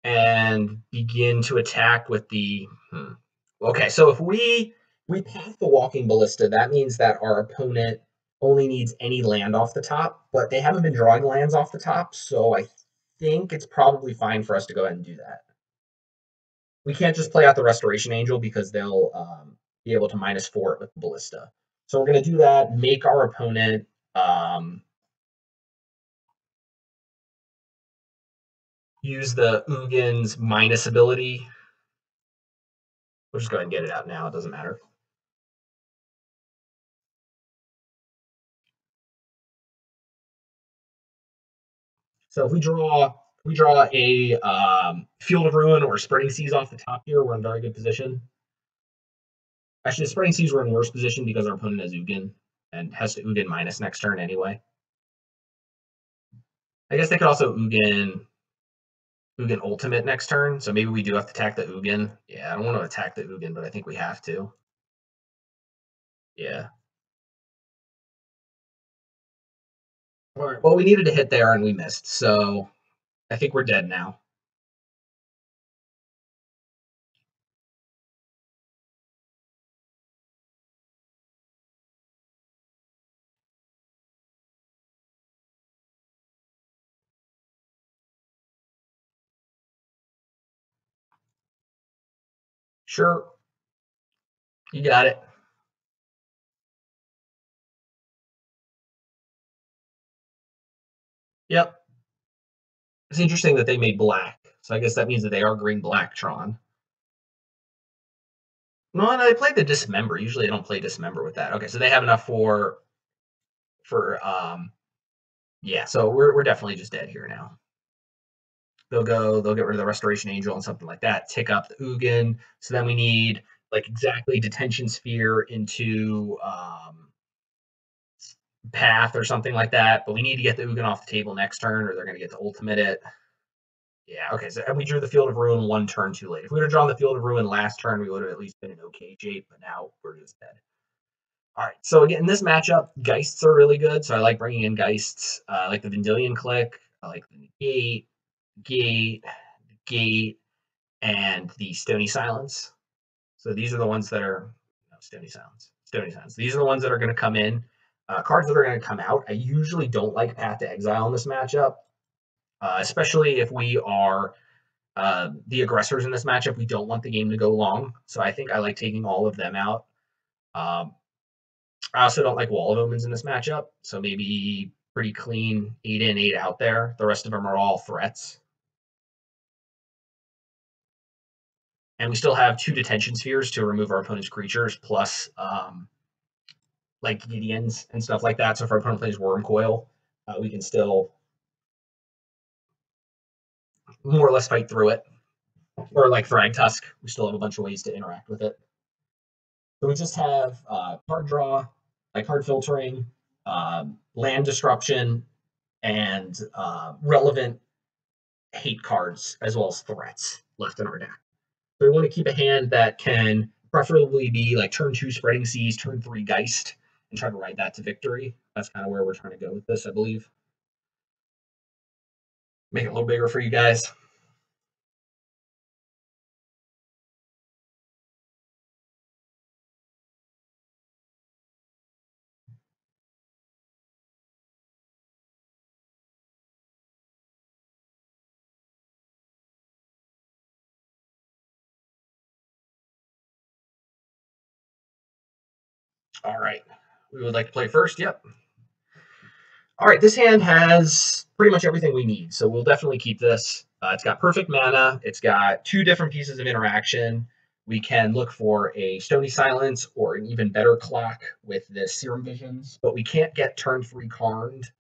And begin to attack with the... Okay, so if we path the Walking Ballista, that means that our opponent only needs any land off the top, but they haven't been drawing lands off the top, so I think it's probably fine for us to go ahead and do that. We can't just play out the Restoration Angel because they'll be able to -4 it with the Ballista. So we're going to do that, make our opponent use the Ugin's minus ability. We'll just go ahead and get it out now. It doesn't matter. So if we draw a Field of Ruin or Spreading Seas off the top here, we're in very good position. Actually, Spreading Seas we're in worse position because our opponent has Ugin and has to Ugin minus next turn anyway. I guess they could also Ugin Ultimate next turn, so maybe we do have to attack the Ugin. Yeah, I don't want to attack the Ugin, but I think we have to. Yeah. All right. Well, we needed to hit there and we missed, so I think we're dead now. Sure, you got it. Yep. It's interesting that they made black, so I guess that means that they are green black Tron. No, and I played the dismember. Usually, I don't play dismember with that. Okay, so they have enough for. Yeah, so we're definitely just dead here now. They'll get rid of the Restoration Angel and something like that, tick up the Ugin. So then we need like exactly Detention Sphere into Path or something like that. But we need to get the Ugin off the table next turn, or they're going to get to ultimate it. Yeah, okay. So and we drew the Field of Ruin one turn too late. If we would have drawn the Field of Ruin last turn, we would have at least been in okay shape. But now we're just dead. All right. So again, in this matchup, Geists are really good. So I like bringing in Geists. I like the Vendilion Click. I like the Gate, Gate, and the Stony Silence. So these are the ones that are no, Stony Silence. Stony Silence. These are the ones that are going to come in. Cards that are going to come out. I usually don't like Path to Exile in this matchup, especially if we are the aggressors in this matchup. We don't want the game to go long, so I think I like taking all of them out. Um, I also don't like Wall of Omens in this matchup, so maybe pretty clean 8 in, 8 out there. The rest of them are all threats. And we still have 2 detention spheres to remove our opponent's creatures, plus like Gideons and stuff like that. So if our opponent plays Wormcoil, we can still more or less fight through it. Or like Thragtusk, we still have a bunch of ways to interact with it. So we just have card draw, like card filtering, land disruption, and relevant hate cards as well as threats left in our deck. So we want to keep a hand that can preferably be like turn 2 Spreading Seas, turn 3 Geist, and try to ride that to victory. That's kind of where we're trying to go with this, I believe. Make it a little bigger for you guys. All right. We would like to play first. Yep. All right. This hand has pretty much everything we need. So we'll definitely keep this. It's got perfect mana. It's got 2 different pieces of interaction. We can look for a Stony Silence or an even better clock with this Serum Visions, but we can't get turn 3 Karned.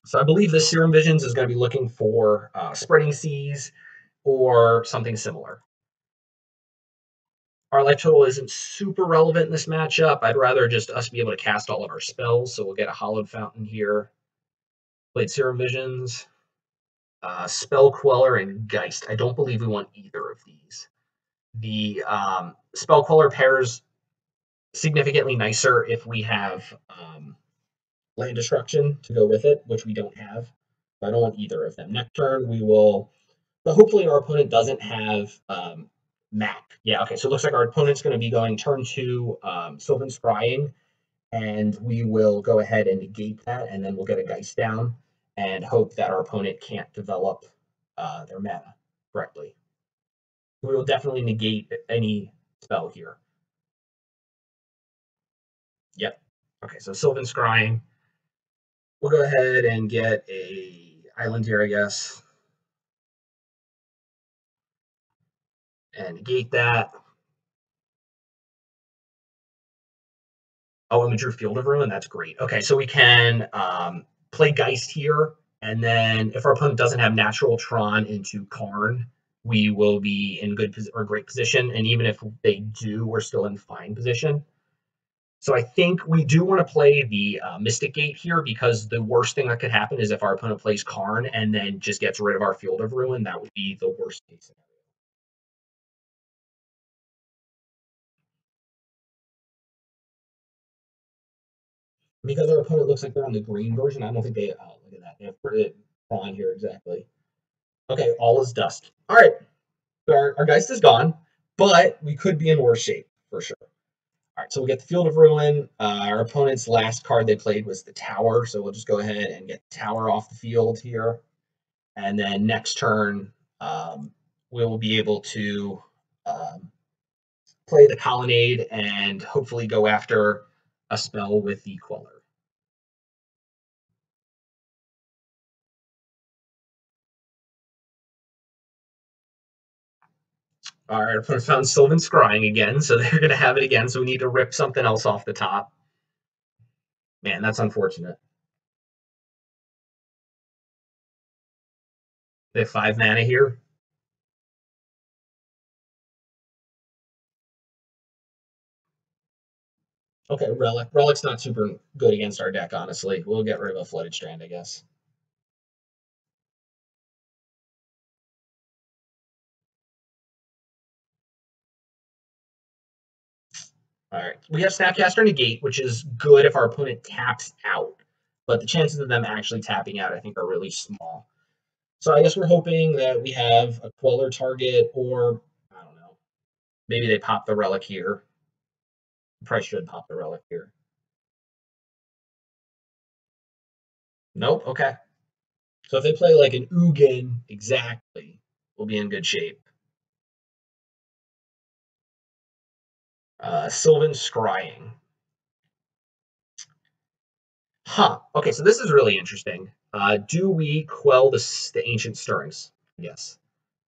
So I believe this Serum Visions is going to be looking for Spreading Seas or something similar. Our life total isn't super relevant in this matchup. I'd rather just us be able to cast all of our spells. So we'll get a Hallowed Fountain here. Played Serum Visions, Spell Queller, and Geist. I don't believe we want either of these. The Spell Queller pairs significantly nicer if we have Land Destruction to go with it, which we don't have. So I don't want either of them. Next turn, we will. But hopefully our opponent doesn't have map. Yeah, okay, so it looks like our opponent's going to be going turn 2 Sylvan Scrying, and we will go ahead and negate that, and then we'll get a Geist down and hope that our opponent can't develop their mana correctly. We will definitely negate any spell here. Yep. Okay, so Sylvan Scrying. We'll go ahead and get a island here, I guess, and negate that. Oh, and we drew Field of Ruin. That's great. Okay, so we can play Geist here, and then if our opponent doesn't have natural Tron into Karn, we will be in good or great position. And even if they do, we're still in fine position. So I think we do want to play the Mystic Gate here because the worst thing that could happen is if our opponent plays Karn and then just gets rid of our Field of Ruin. That would be the worst case scenario. Because our opponent looks like they're on the green version, I don't think they. Oh, look at that. They have put it on here exactly. Okay, all is dust. All right, our Geist is gone, but we could be in worse shape for sure. All right, so we get the Field of Ruin. Our opponent's last card they played was the Tower, so we'll just go ahead and get the Tower off the field here. And then next turn, we will be able to um, play the Colonnade and hopefully go after a spell with the Queller. All right, our opponent found Sylvan Scrying again, so they're going to have it again, so we need to rip something else off the top. Man, that's unfortunate. They have 5 mana here. Okay, Relic. Relic's not super good against our deck, honestly. We'll get rid of a Flooded Strand, I guess. All right, we have Snapcaster Negate, which is good if our opponent taps out, but the chances of them actually tapping out, I think, are really small. So I guess we're hoping that we have a Queller target, or I don't know, maybe they pop the Relic here. Probably should pop the Relic here. Nope. Okay. So if they play like an Ugin, exactly, we'll be in good shape. Sylvan Scrying. Huh. Okay, so this is really interesting. Do we quell the ancient stirrings? Yes.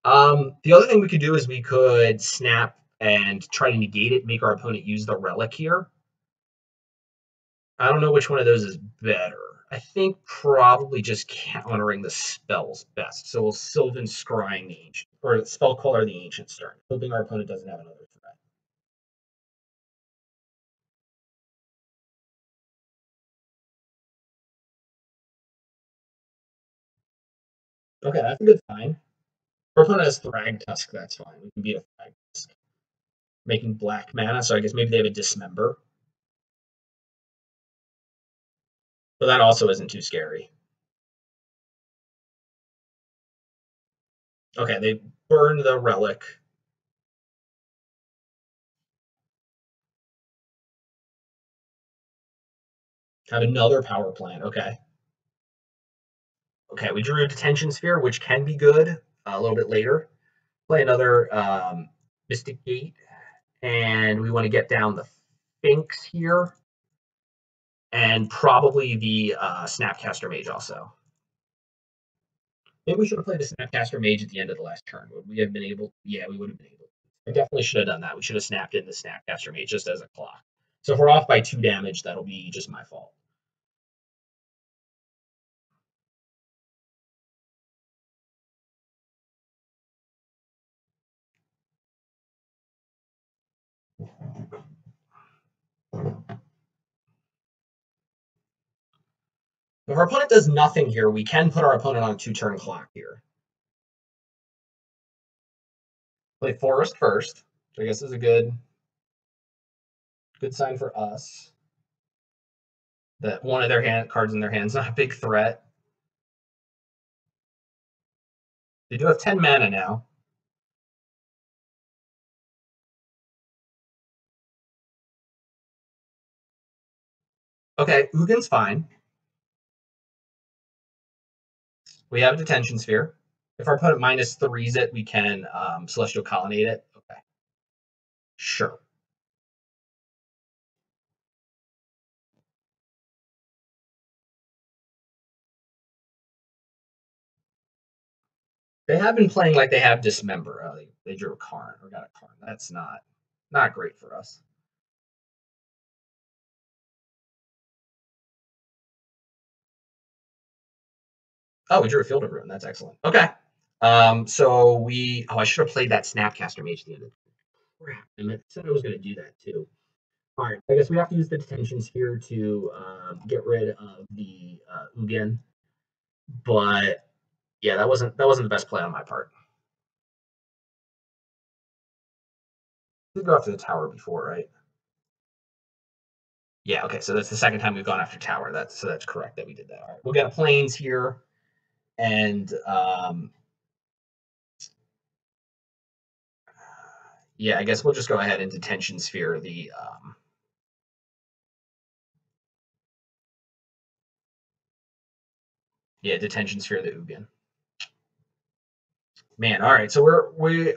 The other thing we could do is we could snap and try to negate it, make our opponent use the relic here. I don't know which one of those is better. I think probably just countering the spells best. So we'll Sylvan Scrying the Ancient, or Spell Caller the Ancient Stirring, hoping our opponent doesn't have another threat. Okay, that's a good sign. Our opponent has Thrag Tusk, that's fine. We can beat a Thrag Tusk. Making black mana, so I guess maybe they have a Dismember. But that also isn't too scary. Okay, they burn the relic. Have another power plant. Okay. Okay, we drew a detention sphere, which can be good a little bit later. Play another Mystic Gate, and we want to get down the Sphinx here, and probably the Snapcaster Mage also. Maybe we should have played the Snapcaster Mage at the end of the last turn. Would we have been able? Yeah, we would have been able. I definitely should have done that. We should have snapped in the Snapcaster Mage just as a clock. So if we're off by 2 damage, that'll be just my fault. If our opponent does nothing here, we can put our opponent on a 2-turn clock here. Play Forest first, which I guess is a good sign for us. That one of their cards in their hand is not a big threat. They do have 10 mana now. Okay, Ugin's fine. We have a Detention Sphere. If our opponent -3s it, we can Celestial Colonnade it. Okay. Sure. They have been playing like they have Dismember. Oh, they drew a Karn or got a Karn. That's not great for us. Oh, we drew a Field of Ruin. That's excellent. Okay. So we. Oh, I should have played that Snapcaster Mage at the end of the crap. I said I was going to do that too. All right. I guess we have to use the Detention Sphere to get rid of the Ugin. But yeah, that wasn't the best play on my part. We did go after the tower before, right? Yeah, okay, so that's the second time we've gone after tower. That's correct that we did that. All right, we'll get a plains here, and yeah, I guess we'll just go ahead and detention sphere the yeah, detention sphere the Ugin. Man, all right, so we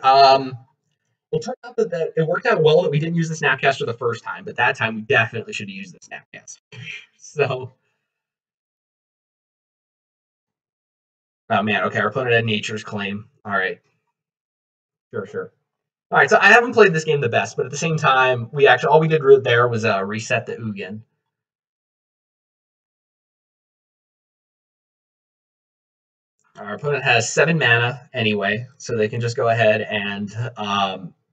it turned out that it worked out well that we didn't use the Snapcaster the first time, but that time we definitely should have used the Snapcaster. So, oh man, okay, our opponent had Nature's Claim. All right, sure, sure. All right, so I haven't played this game the best, but at the same time, we actually all we did there was reset the Ugin. Our opponent has 7 mana anyway, so they can just go ahead and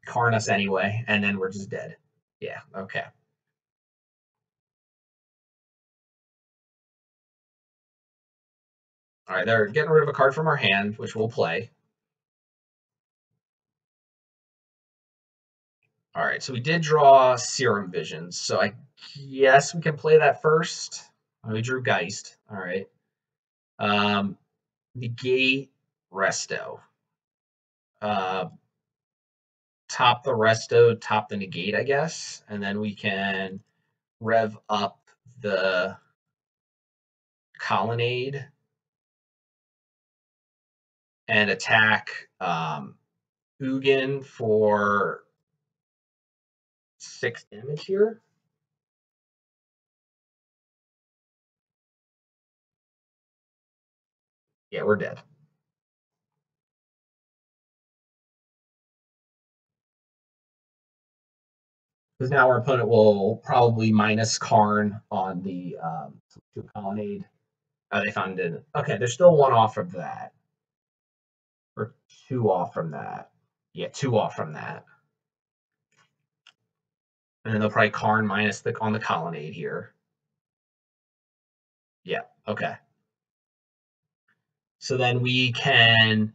Karn us anyway, and then we're just dead. Yeah, okay. All right, they're getting rid of a card from our hand, which we'll play. All right, so we did draw Serum Visions, so I guess we can play that first. We drew Geist. All right. Negate Resto. Top the Resto, top the Negate, I guess, and then we can rev up the Colonnade and attack Ugin for 6 damage here. Yeah, we're dead. Because now our opponent will probably minus Karn on the Colonnade. Oh, they found it. Okay, there's still 1 off from that. Or 2 off from that. Yeah, 2 off from that. And then they'll probably Karn minus on the Colonnade here. Yeah, okay. So then we can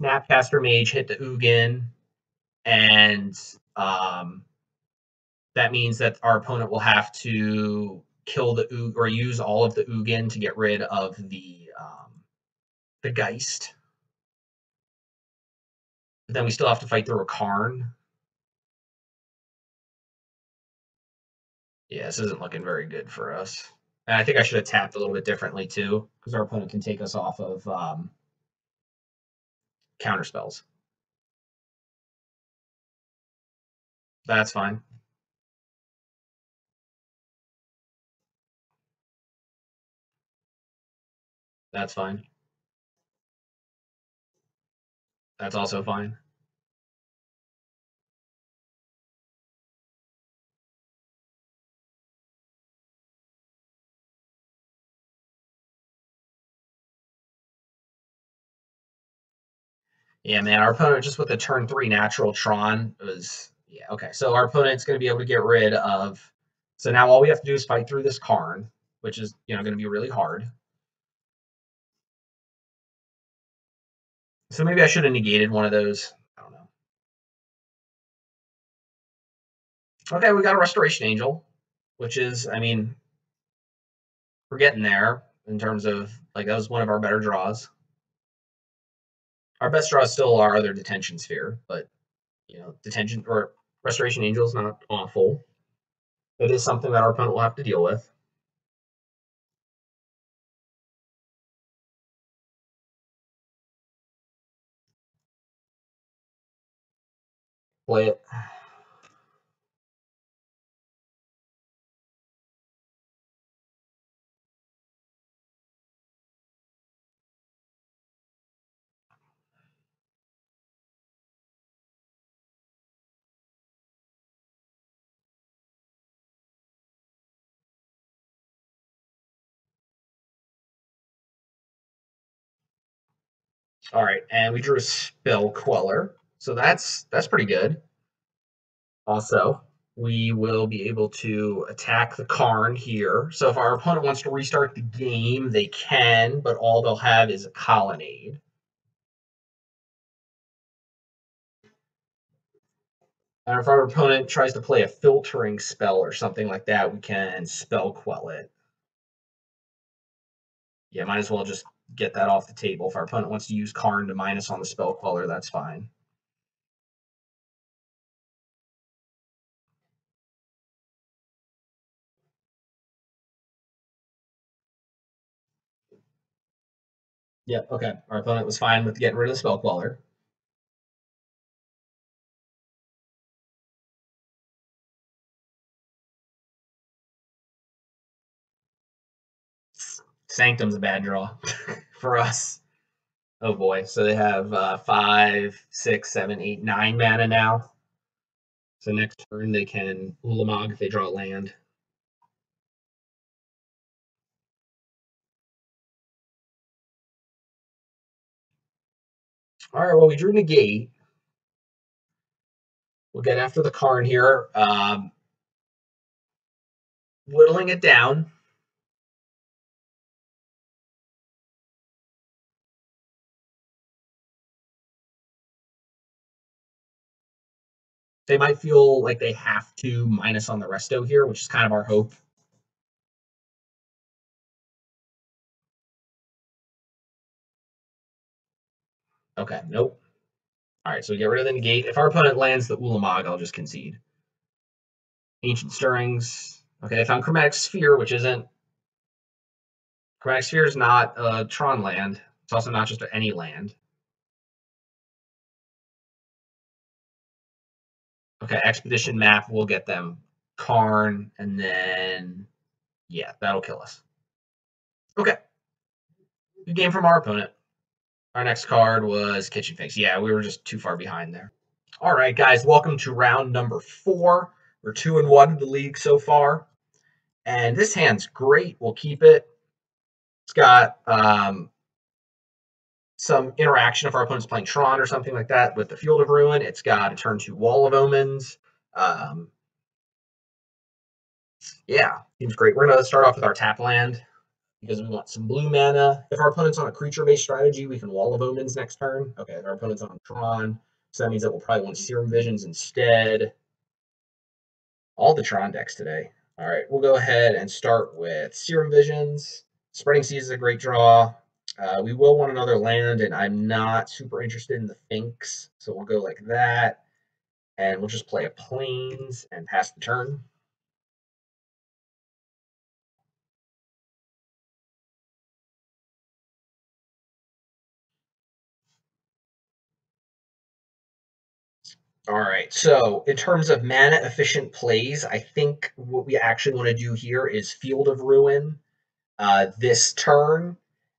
Snapcaster Mage hit the Ugin, and that means that our opponent will have to kill the Ugin or use all of the Ugin to get rid of the Geist. But then we still have to fight through a Karn. Yeah, this isn't looking very good for us. And I think I should have tapped a little bit differently too, because our opponent can take us off of counter spells. That's fine. That's fine. That's also fine. Yeah, man, our opponent just with a turn 3 natural Tron was yeah, okay. So our opponent's gonna be able to get rid of so now all we have to do is fight through this Karn, which is gonna be really hard. So maybe I should have negated one of those. I don't know. Okay, we got a Restoration Angel, which is, I mean, we're getting there in terms of like that was one of our better draws. Our best draws still are other Detention Sphere, but detention or Restoration Angel is not awful. It is something that our opponent will have to deal with. Play it. All right, and we drew a Spell Queller, so that's pretty good. Also, we will be able to attack the Karn here. So if our opponent wants to restart the game, they can, but all they'll have is a Colonnade. And if our opponent tries to play a filtering spell or something like that, we can spell quell it. Yeah, might as well just get that off the table. If our opponent wants to use Karn to minus on the spell queller, that's fine. Yep, okay. Our opponent was fine with getting rid of the spell queller. Sanctum's a bad draw for us. Oh boy. So they have 5, 6, 7, 8, 9 mana now. So next turn they can Ulamog if they draw land. All right, well, we drew negate. We'll get after the Karn here. Whittling it down. They might feel like they have to minus on the resto here, which is kind of our hope. Okay, nope. All right, so we get rid of the negate. If our opponent lands the Ulamog, I'll just concede. Ancient Stirrings. Okay, I found Chromatic Sphere, which isn't... Chromatic Sphere is not a Tron land. It's also not just any land. Okay, Expedition Map will get them Karn, and then... Yeah, that'll kill us. Okay. Good game from our opponent. Our next card was Kitchen Finks. Yeah, we were just too far behind there. All right, guys, welcome to round number 4. We're 2-1 in the league so far. And this hand's great. We'll keep it. It's got some interaction if our opponent's playing Tron or something like that with the Field of Ruin. It's got a turn 2 Wall of Omens. Yeah, seems great. We're going to start off with our tap land because we want some blue mana. If our opponent's on a creature-based strategy, we can Wall of Omens next turn. Okay, if our opponent's on Tron, so that means that we'll probably want Serum Visions instead. All the Tron decks today. All right, we'll go ahead and start with Serum Visions. Spreading Seas is a great draw. We will want another land, and I'm not super interested in the Finks, so we'll go like that. And we'll just play a Plains and pass the turn. All right, so in terms of mana efficient plays, I think what we actually want to do here is Field of Ruin this turn,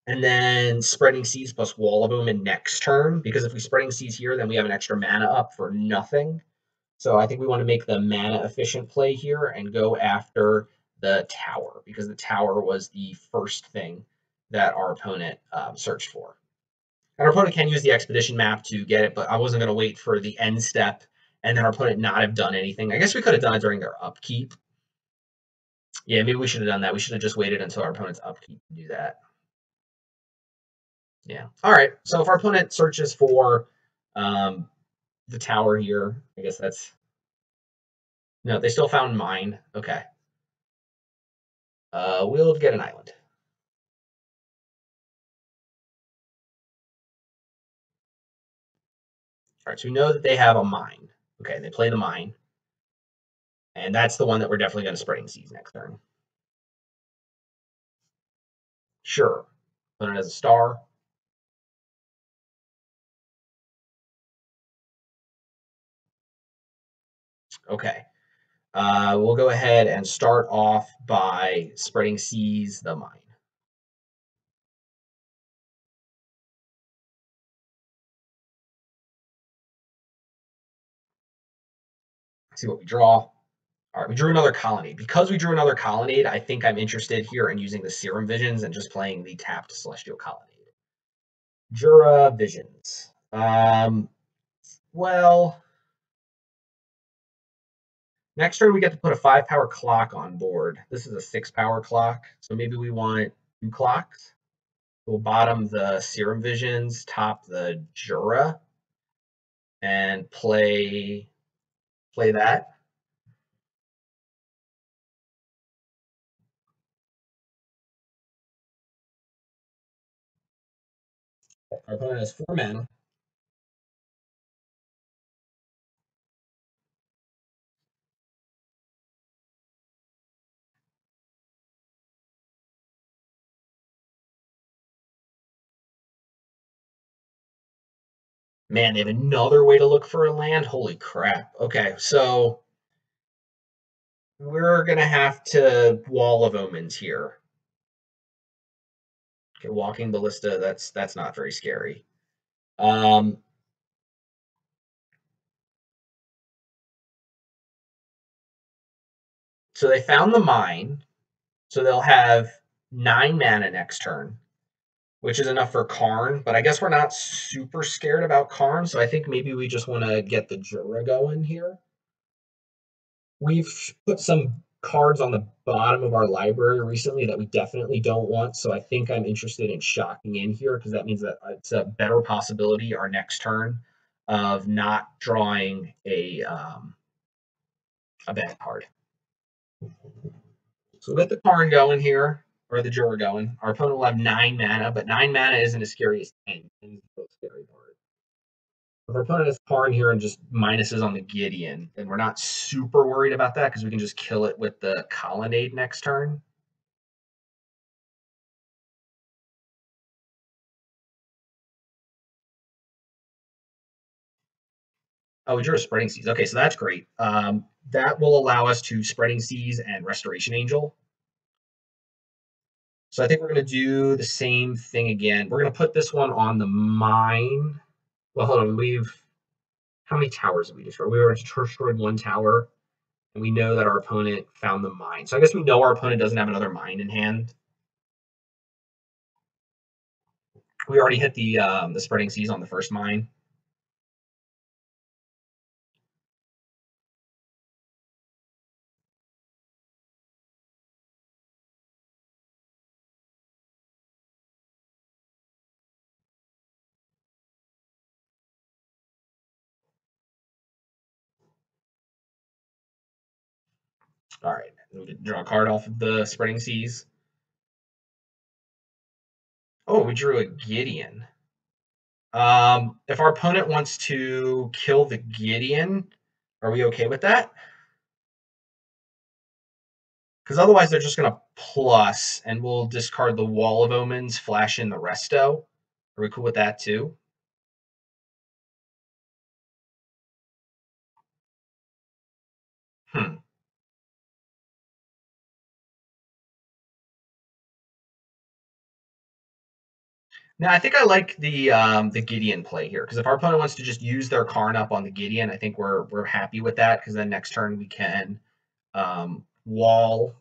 and then Spreading Seas plus Wall of Omen next turn, because if we Spreading Seas here, then we have an extra mana up for nothing. So I think we want to make the mana efficient play here and go after the tower, because the tower was the first thing that our opponent searched for. And our opponent can use the expedition map to get it, but I wasn't going to wait for the end step and then our opponent not have done anything. I guess we could have done it during their upkeep. Yeah, maybe we should have done that. We should have just waited until our opponent's upkeep to do that. Yeah. All right. So if our opponent searches for the tower here, I guess that's... No, they still found mine. Okay. We'll get an island. All right, so we know that they have a mine. Okay, they play the mine. And that's the one that we're definitely going to Spreading Seas next turn. Sure. Put it as a star. Okay. We'll go ahead and start off by Spreading Seas the mine. See what we draw. All right, we drew another Colonnade. Because we drew another Colonnade, I think I'm interested here in using the Serum Visions and just playing the tapped Celestial Colonnade. Jura Visions. Well, next turn we get to put a 5-power clock on board. This is a 6-power clock, so maybe we want 2 clocks. We'll bottom the Serum Visions, top the Jura, and play Play that. Our opponent has 4 mana. Man, they have another way to look for a land? Holy crap. Okay, so we're going to have to Wall of Omens here. Okay, Walking Ballista, that's not very scary. So they found the mine, so they'll have 9 mana next turn, which is enough for Karn, but I guess we're not super scared about Karn, so I think maybe we just want to get the Jura going here. We've put some cards on the bottom of our library recently that we definitely don't want, so I think I'm interested in shocking in here because that means that it's a better possibility our next turn of not drawing a bad card. So we'll get the Karn going here, or the Jura going. Our opponent will have 9 mana, but 9 mana isn't as scary as 10. 10 is the scary part. If our opponent has Karn here and just minuses on the Gideon, then we're not super worried about that because we can just kill it with the Colonnade next turn. Oh, we drew a Spreading Seas. Okay, so that's great. That will allow us to Spreading Seas and Restoration Angel. So I think we're going to do the same thing again. We're going to put this one on the mine. Well, hold on. How many towers did we destroy? We already destroyed 1 tower, and we know that our opponent found the mine. So I guess we know our opponent doesn't have another mine in hand. We already hit the Spreading Seas on the first mine. All right, we can draw a card off of the Spreading Seas. Oh, we drew a Gideon. If our opponent wants to kill the Gideon, are we okay with that? Because otherwise they're just going to plus, and we'll discard the Wall of Omens, flash in the Resto. Are we cool with that too? Now I think I like the Gideon play here because if our opponent wants to just use their Karn up on the Gideon, I think we're happy with that because then next turn we can wall.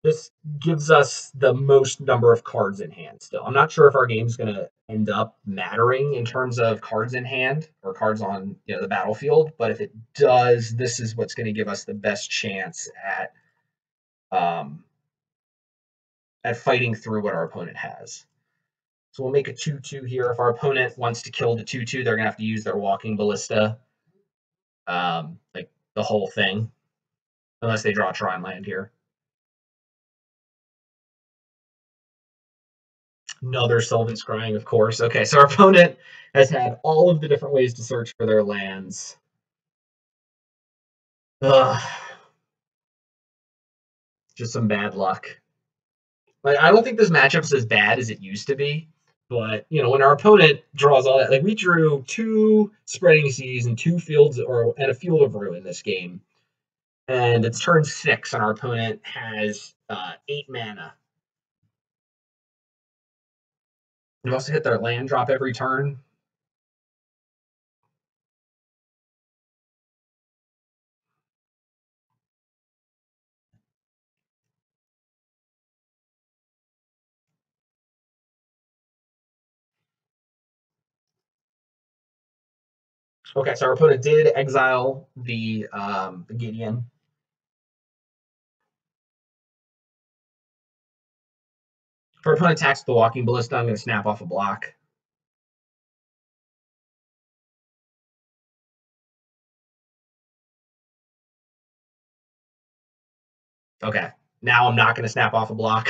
This gives us the most number of cards in hand still. I'm not sure if our game's going to end up mattering in terms of cards in hand or cards on the battlefield, but if it does, this is what's going to give us the best chance at fighting through what our opponent has. So we'll make a 2/2 here. If our opponent wants to kill the 2/2, they're going to have to use their Walking Ballista, like the whole thing, unless they draw a Shrine land here. Another Sylvan Scrying, of course. Okay, so our opponent has had all of the different ways to search for their lands. Ugh. Just some bad luck. Like, I don't think this matchup's as bad as it used to be, but when our opponent draws all that, like we drew 2 Spreading Seas and 2 fields and a Field of Ruin this game, and it's turn 6, and our opponent has 8 mana. They also hit their land drop every turn. Okay, so our opponent did exile the Gideon. If our opponent attacks the Walking Ballista, I'm going to snap off a block. Okay. Now I'm not going to snap off a block.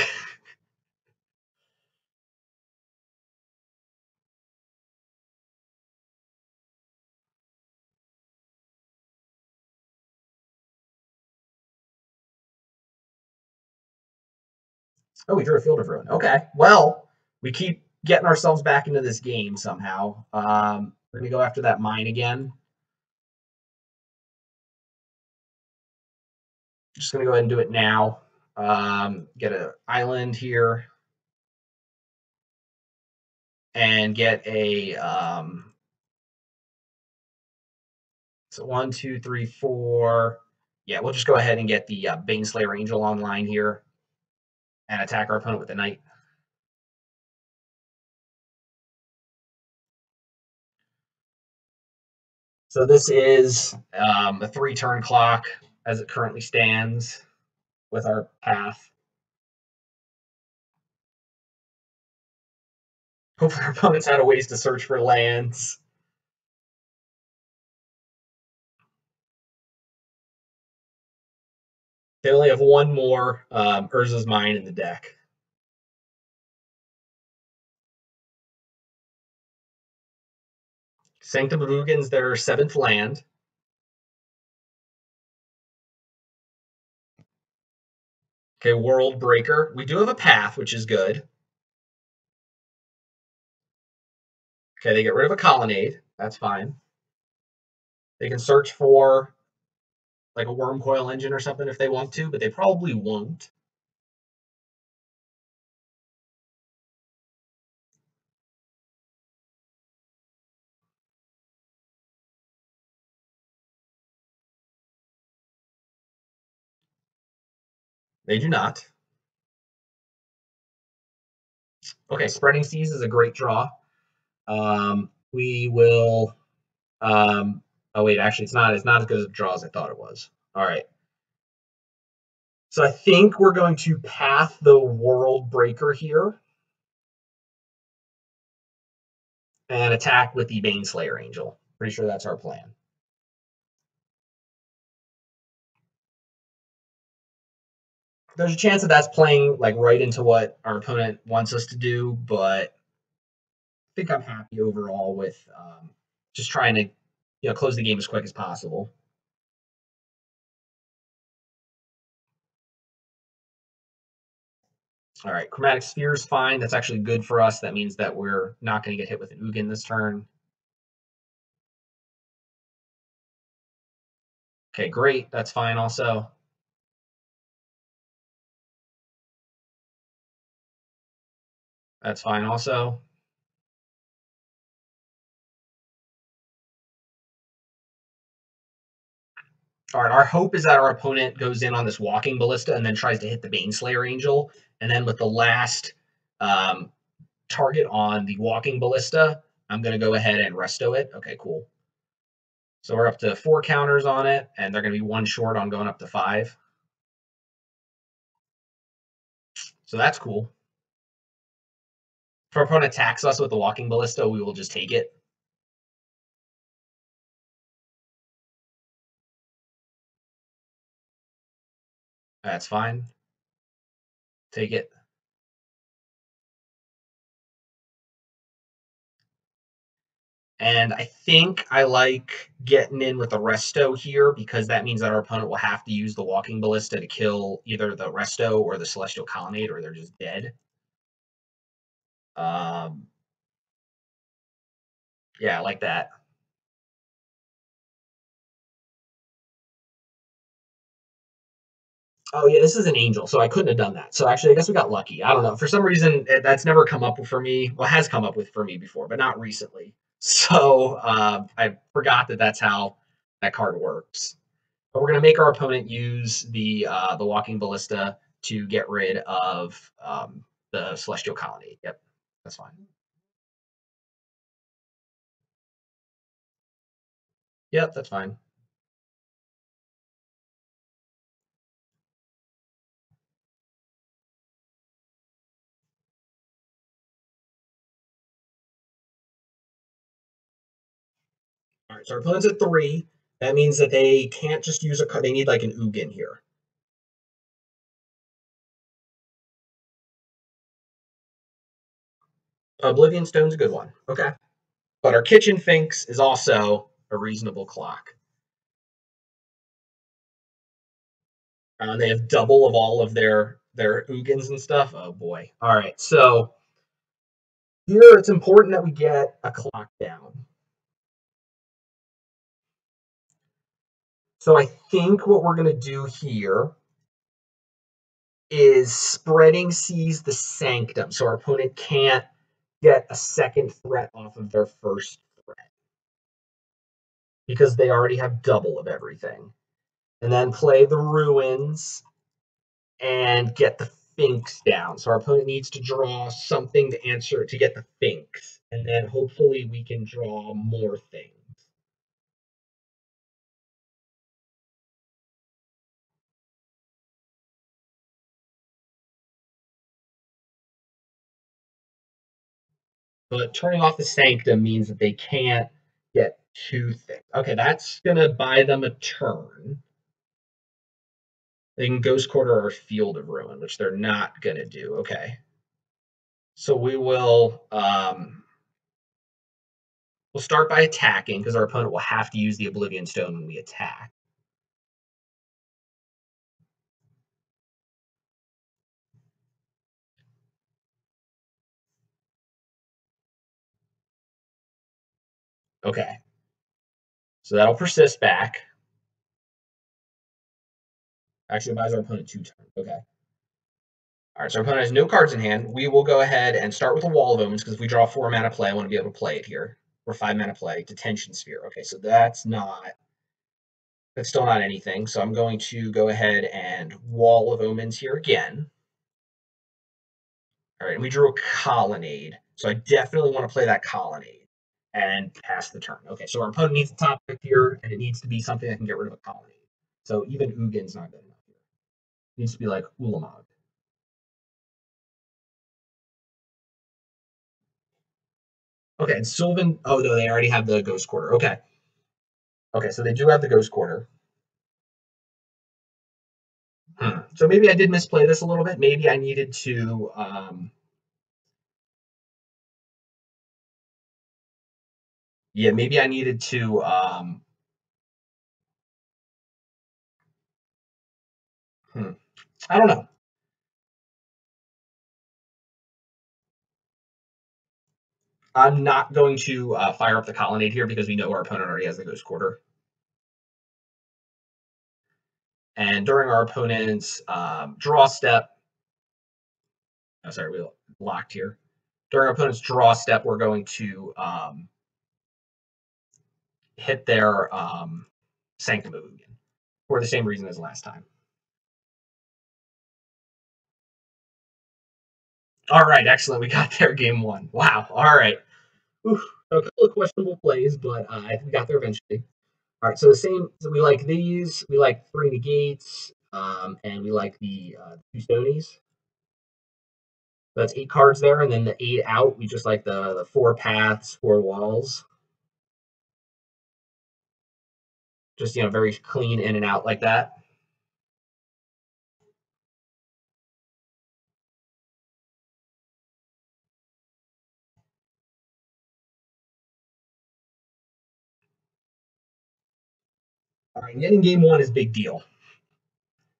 Oh, we drew a Field of Ruin. Okay. Well, we keep getting ourselves back into this game somehow. We're going to go after that mine again. Just going to go ahead and do it now. Get an island here. And get a so 1, 2, 3, 4. Yeah, we'll just go ahead and get the Baneslayer Angel online here and attack our opponent with the Knight. So this is a 3-turn clock as it currently stands with our path. Hopefully our opponent's out of ways to search for lands. They only have one more Urza's Mine in the deck. Sanctum of Ugin's their 7th land. Okay, World Breaker. We do have a path, which is good. Okay, they get rid of a Colonnade. That's fine. They can search for like a Worm Coil Engine or something if they want to, but they probably won't. They do not. Okay, Spreading Seas is a great draw. We will. Oh wait, actually, it's not. It's not as good a draw as I thought it was. All right. So I think we're going to path the World Breaker here and attack with the Baneslayer Angel. Pretty sure that's our plan. There's a chance that that's playing like right into what our opponent wants us to do, but I think I'm happy overall with just trying to close the game as quick as possible. All right, Chromatic Sphere is fine. That's actually good for us. That means that we're not going to get hit with an Ugin this turn. Okay, great. That's fine also. That's fine also. All right, our hope is that our opponent goes in on this Walking Ballista and then tries to hit the Baneslayer Angel. And then with the last target on the Walking Ballista, I'm going to go ahead and resto it. Okay, cool. So we're up to 4 counters on it, and they're going to be 1 short on going up to 5. So that's cool. If our opponent attacks us with the Walking Ballista, we will just take it. That's fine. Take it. And I think I like getting in with the Resto here because that means that our opponent will have to use the Walking Ballista to kill either the Resto or the Celestial Colonnade, or they're just dead. Yeah, I like that. Oh yeah, this is an angel, so I couldn't have done that. So actually, I guess we got lucky. I don't know. For some reason, that's never come up for me. Well, it has come up with for me before, but not recently. So I forgot that that's how that card works. But we're gonna make our opponent use the Walking Ballista to get rid of the Celestial Colony. Yep, that's fine. Yep, that's fine. All right, so our opponent's at 3. That means that they can't just use a card. They need like an Ugin here. Oblivion Stone's a good one. Okay. But our kitchen Finks is also a reasonable clock. They have double of all of their Ugins and stuff. Oh boy. All right. So here it's important that we get a clock down. So I think what we're going to do here is spreading sees the sanctum. So our opponent can't get a second threat off of their first threat because they already have double of everything. And then play the ruins and get the Finks down. So our opponent needs to draw something to answer to get the Finks. And then hopefully we can draw more things. But turning off the Sanctum means that they can't get two things. Okay, that's going to buy them a turn. They can Ghost Quarter or Field of Ruin, which they're not going to do. Okay. So we'll start by attacking because our opponent will have to use the Oblivion Stone when we attack. Okay. So that'll persist back. Actually, it buys our opponent 2 turns. Okay. All right, so our opponent has no cards in hand. We will go ahead and start with a Wall of Omens because if we draw 4 mana play, I want to be able to play it here. Or 5 mana play, Detention Sphere. Okay, so that's still not anything. So I'm going to go ahead and Wall of Omens here again. All right, and we drew a Colonnade. So I definitely want to play that Colonnade and pass the turn. Okay, so our opponent needs a top pick here, and it needs to be something that can get rid of a Colonnade. So even Ugin's not good enough here. It needs to be like Ulamog. Okay, and Sylvan. Oh no, they already have the Ghost Quarter. Okay. Okay, so they do have the Ghost Quarter. So maybe I did misplay this a little bit. Maybe I needed to. Yeah, maybe I needed to. I don't know. I'm not going to fire up the Colonnade here because we know our opponent already has the Ghost Quarter. And during our opponent's draw step, oh, sorry, we locked here. During our opponent's draw step, we're going to hit their Sanctum of Ugin for the same reason as last time. All right, excellent. We got there game 1. Wow. All right. Oof. A couple of questionable plays, but I think we got there eventually. All right, so the same. So we like these. We like 3 negates, and we like the 2 stonies. That's 8 cards there, and then the 8 out. We just like the 4 paths, 4 walls. Just very clean in and out like that. All right, getting game 1 is a big deal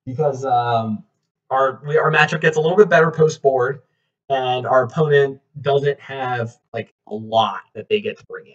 because our matchup gets a little bit better post board, and our opponent doesn't have like a lot that they get to bring in.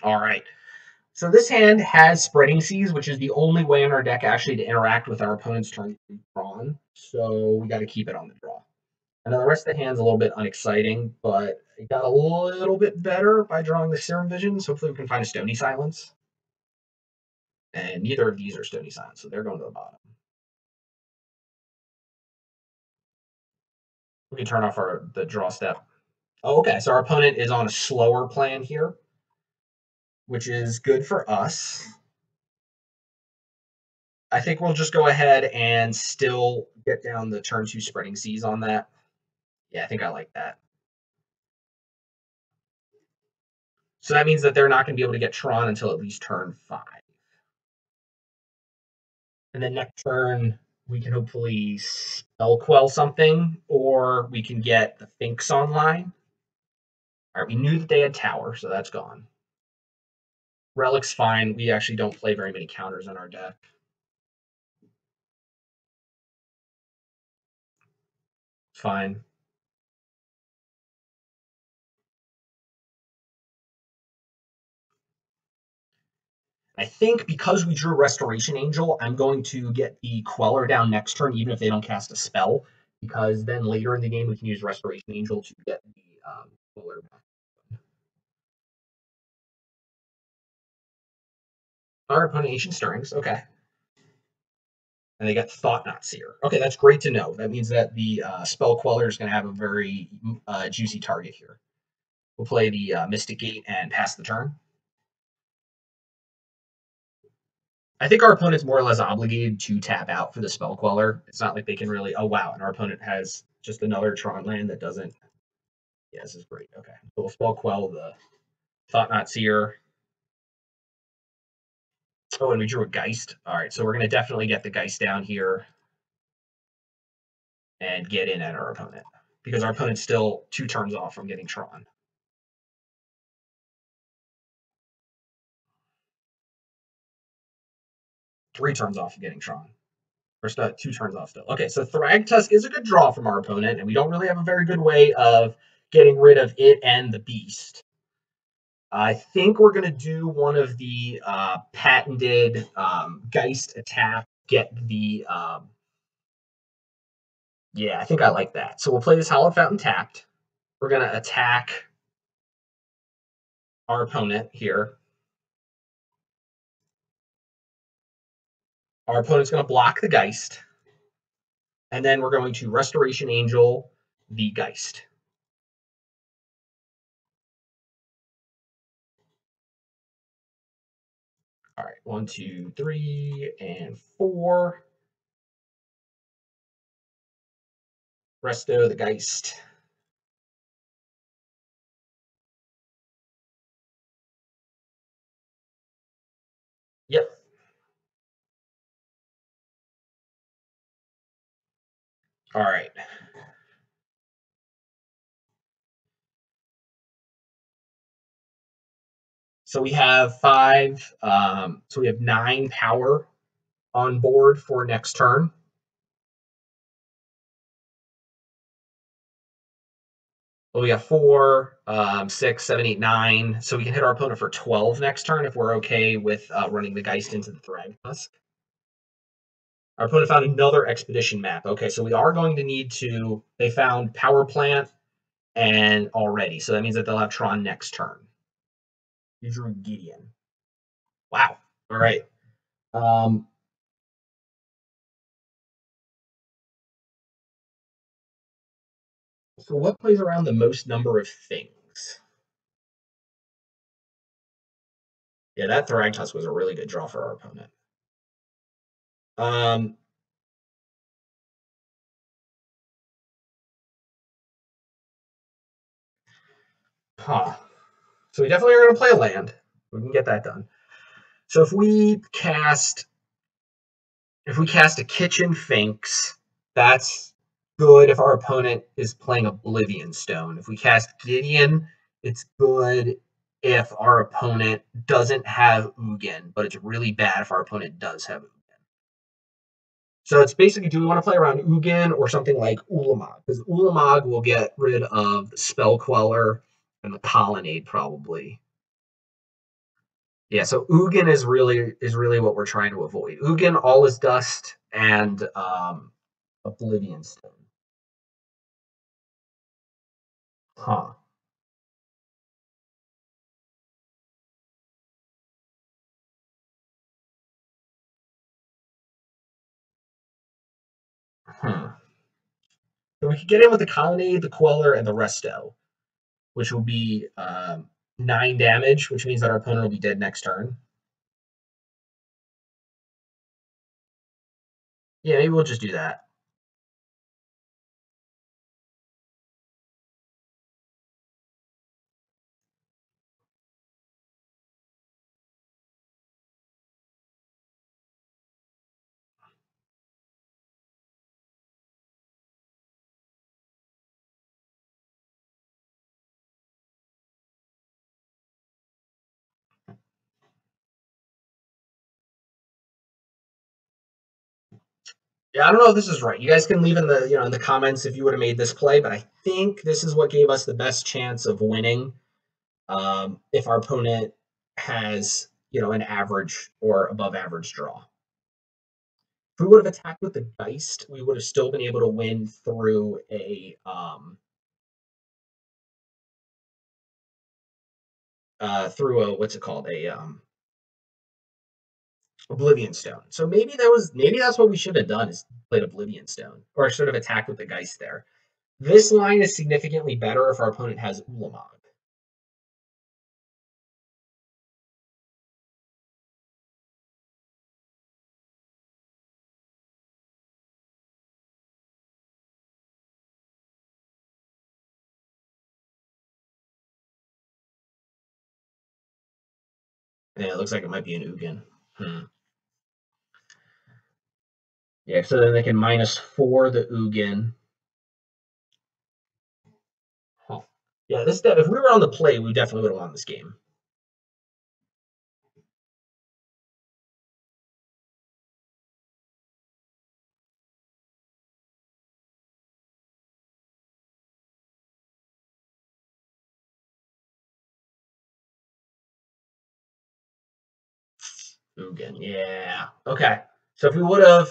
All right. So this hand has Spreading Seas, which is the only way in our deck actually to interact with our opponent's turn drawn. So we got to keep it on the draw. I know the rest of the hand's a little bit unexciting, but it got a little bit better by drawing the Serum Visions. Hopefully we can find a Stony Silence. And neither of these are Stony Silence, so they're going to the bottom. We can turn off the draw step. Oh, okay, so our opponent is on a slower plan here, which is good for us. I think we'll just go ahead and still get down the turn 2 spreading seas on that. Yeah, I think I like that. So that means that they're not going to be able to get Tron until at least turn 5. And then next turn, we can hopefully spell quell something, or we can get the Finks online. All right, we knew that they had Tower, so that's gone. Relic's fine. We actually don't play very many counters in our deck. Fine. I think because we drew Restoration Angel, I'm going to get the Queller down next turn, even if they don't cast a spell, because then later in the game we can use Restoration Angel to get the Queller back. Our opponent Ancient Stirrings, okay. And they get Thought Knot Seer. Okay, that's great to know. That means that the Spell Queller is going to have a very juicy target here. We'll play the Mystic Gate and pass the turn. I think our opponent's more or less obligated to tap out for the Spell Queller. It's not like they can really, oh wow, and our opponent has just another Tron land that doesn't. Yeah, this is great. Okay, so we'll Spell Quell the Thought Knot Seer. Oh, and we drew a Geist. All right, so we're going to definitely get the Geist down here and get in at our opponent, because our opponent's still 2 turns off from getting Tron. 3 turns off of getting Tron. Or 2 turns off still. Okay, so Thragtusk is a good draw from our opponent, and we don't really have a very good way of getting rid of it and the Beast. I think we're going to do one of the patented Geist attack, get the... yeah, I think I like that. So we'll play this Hallowed Fountain tapped. We're going to attack our opponent here. Our opponent's going to block the Geist. And then we're going to Restoration Angel the Geist. All right, 1, 2, 3, and 4. Resto the Geist. Yep. All right. So we have 5. So we have 9 power on board for next turn. Well, we have 4, 6, 7, 8, 9. So we can hit our opponent for 12 next turn if we're okay with running the Geist into the Thragtusk. Our opponent found another Expedition map. Okay, so we are going to need to... They found Power Plant and already, so that means that they'll have Tron next turn. You drew Gideon. Wow. All right. So what plays around the most number of things? Yeah, that Thragtusk was a really good draw for our opponent. Huh. So we definitely are going to play a land. We can get that done. So if we cast a Kitchen Finks, that's good if our opponent is playing Oblivion Stone. If we cast Gideon, it's good if our opponent doesn't have Ugin, but it's really bad if our opponent does have Ugin. So it's basically, do we want to play around Ugin or something like Ulamog? Because Ulamog will get rid of the Spell Queller and the Colonnade probably. Yeah, so Ugin is really what we're trying to avoid. Ugin, All is Dust, and Oblivion Stone. Huh. Hmm. So we could get in with the Colonnade, the Queller, and the Resto, which will be 9 damage, which means that our opponent will be dead next turn. Yeah, maybe we'll just do that. Yeah, I don't know if this is right. You guys can leave in the in the comments if you would have made this play, but I think this is what gave us the best chance of winning. If our opponent has an average or above average draw. If we would have attacked with the Geist, we would have still been able to win through a what's it called, a Oblivion Stone. So maybe that's what we should have done, is played Oblivion Stone, or should have attacked with the Geist there. This line is significantly better if our opponent has Ulamog. Yeah, it looks like it might be an Ugin. Yeah, so then they can -4 the Ugin. Huh. Yeah, if we were on the play, we definitely would have won this game. Ugin, yeah. Okay. So if we would have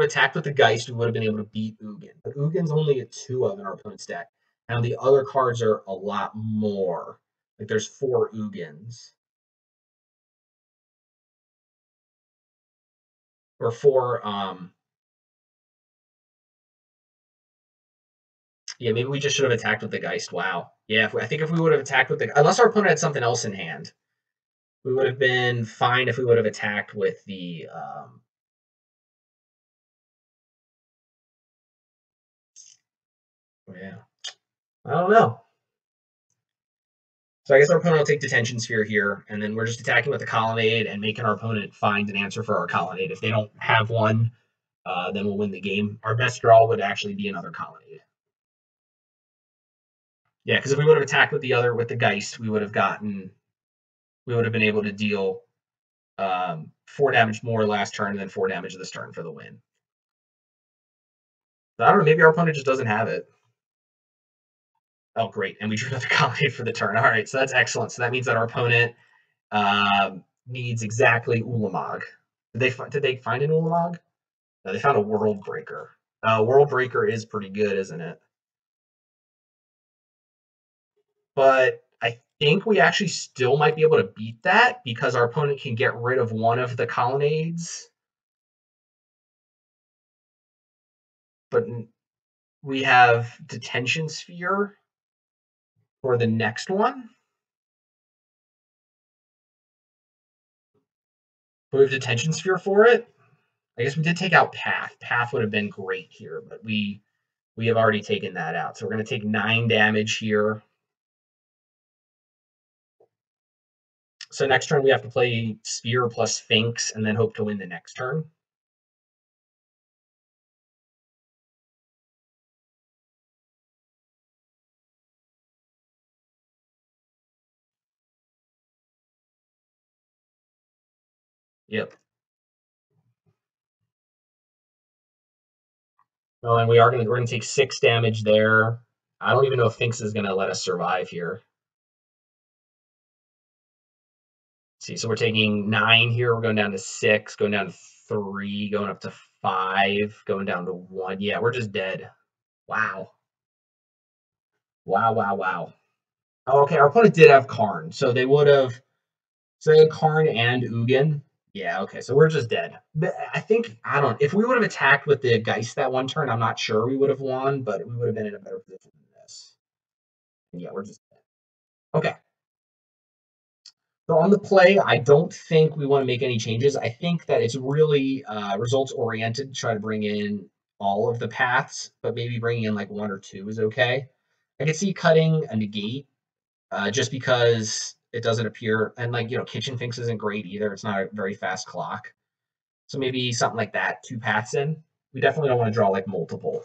attacked with the Geist, we would have been able to beat Ugin. But Ugin's only a 2 of in our opponent's deck. And the other cards are a lot more. Like there's 4 Ugins. Or 4 yeah, maybe we just should have attacked with the Geist. Wow. Yeah, I think if we would have attacked with the, unless our opponent had something else in hand, we would have been fine if we would have attacked with the yeah. I don't know. So I guess our opponent will take Detention Sphere here, and then we're just attacking with the Colonnade and making our opponent find an answer for our Colonnade. If they don't have one, then we'll win the game. Our best draw would actually be another Colonnade. Yeah, because if we would have attacked with the Geist, we would have been able to deal 4 damage more last turn and then 4 damage this turn for the win. So I don't know, maybe our opponent just doesn't have it. Oh, great. And we drew another Colonnade for the turn. All right, so that's excellent. So that means that our opponent needs exactly Ulamog. Did they find an Ulamog? No, they found a World Breaker. World Breaker is pretty good, isn't it? But I think we actually still might be able to beat that because our opponent can get rid of one of the Colonnades. But we have Detention Sphere for the next one. We have Detention Sphere for it. I guess we did take out Path. Path would have been great here, but we have already taken that out. So we're going to take 9 damage here. So next turn we have to play Sphere plus Sphinx and then hope to win the next turn. Yep. Oh, and we're gonna take 6 damage there. I don't even know if Sphinx is gonna let us survive here. See, so we're taking 9 here. We're going down to 6, going down to 3, going up to 5, going down to 1. Yeah, we're just dead. Wow. Wow, wow, wow. Oh, okay, our opponent did have Karn, so they would have. So they had Karn and Ugin. Yeah, okay, so we're just dead. I think, I don't, if we would have attacked with the Geist that one turn, I'm not sure we would have won, but we would have been in a better position than this. And yeah, we're just dead. Okay. So on the play, I don't think we want to make any changes. I think that it's really results oriented, try to bring in all of the paths, but maybe bringing in like one or two is okay. I could see cutting a negate just because it doesn't appear, and like, Kitchen Finks isn't great either. It's not a very fast clock. So maybe something like that, two paths in. We definitely don't want to draw like multiple.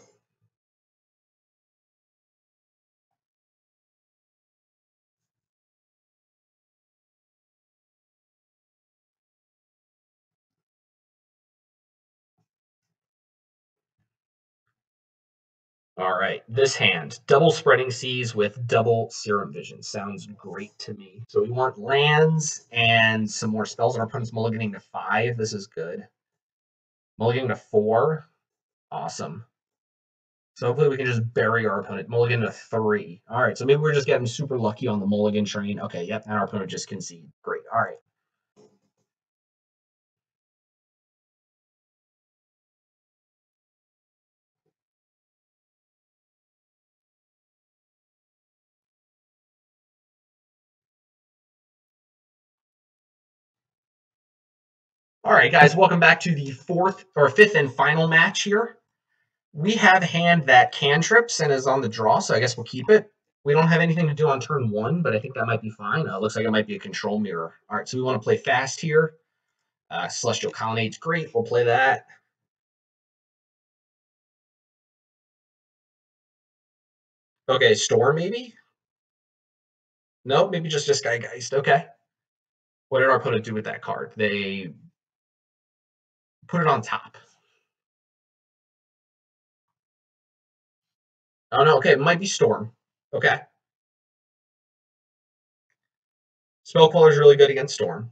All right, this hand, double Spreading Seas with double Serum Vision. Sounds great to me. So we want lands and some more spells. Our opponent's mulliganing to 5. This is good. Mulliganing to 4. Awesome. So hopefully we can just bury our opponent. Mulligan to 3. All right, so maybe we're just getting super lucky on the mulligan train. Okay, yep, and our opponent just conceded. Great, all right. All right, guys, welcome back to the fifth and final match here. We have a hand that cantrips and is on the draw, so I guess we'll keep it. We don't have anything to do on turn 1, but I think that might be fine. Looks like it might be a control mirror. All right, so we want to play fast here. Celestial Colonnade's great. We'll play that. Okay, Storm maybe? No, maybe just Geist. Okay. What did our opponent do with that card? They put it on top. Oh, no, okay, it might be Storm. Okay. Spellcaller is really good against Storm.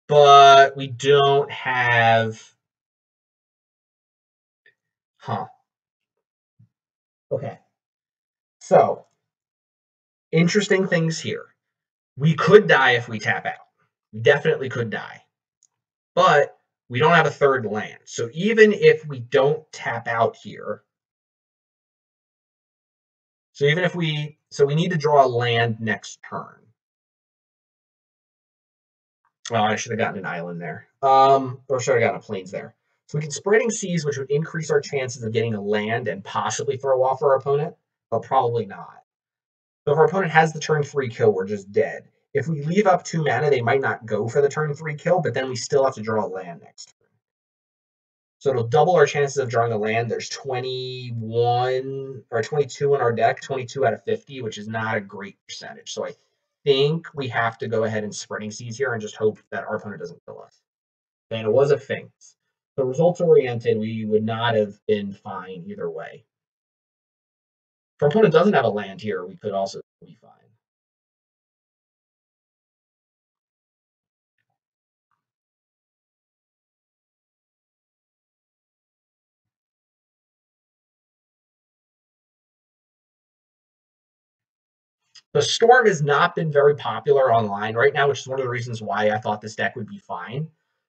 But we don't have... Huh. Okay. So, interesting things here. We could die if we tap out. We definitely could die. But we don't have a third land. So even if we don't tap out here, so even if we need to draw a land next turn. Oh, I should have gotten an island there. Or should have gotten a plains there. So we can Spreading Seas, which would increase our chances of getting a land and possibly throw off our opponent, but probably not. So if our opponent has the turn 3 kill, we're just dead. If we leave up 2 mana, they might not go for the turn 3 kill, but then we still have to draw a land next turn. So it'll double our chances of drawing a land. There's 21 or 22 in our deck, 22 out of 50, which is not a great percentage. So I think we have to go ahead and Spreading Seas here and just hope that our opponent doesn't kill us. And it was a Finks. So results oriented, we would not have been fine either way. If our opponent doesn't have a land here, we could also be fine. The Storm has not been very popular online right now, which is one of the reasons why I thought this deck would be fine.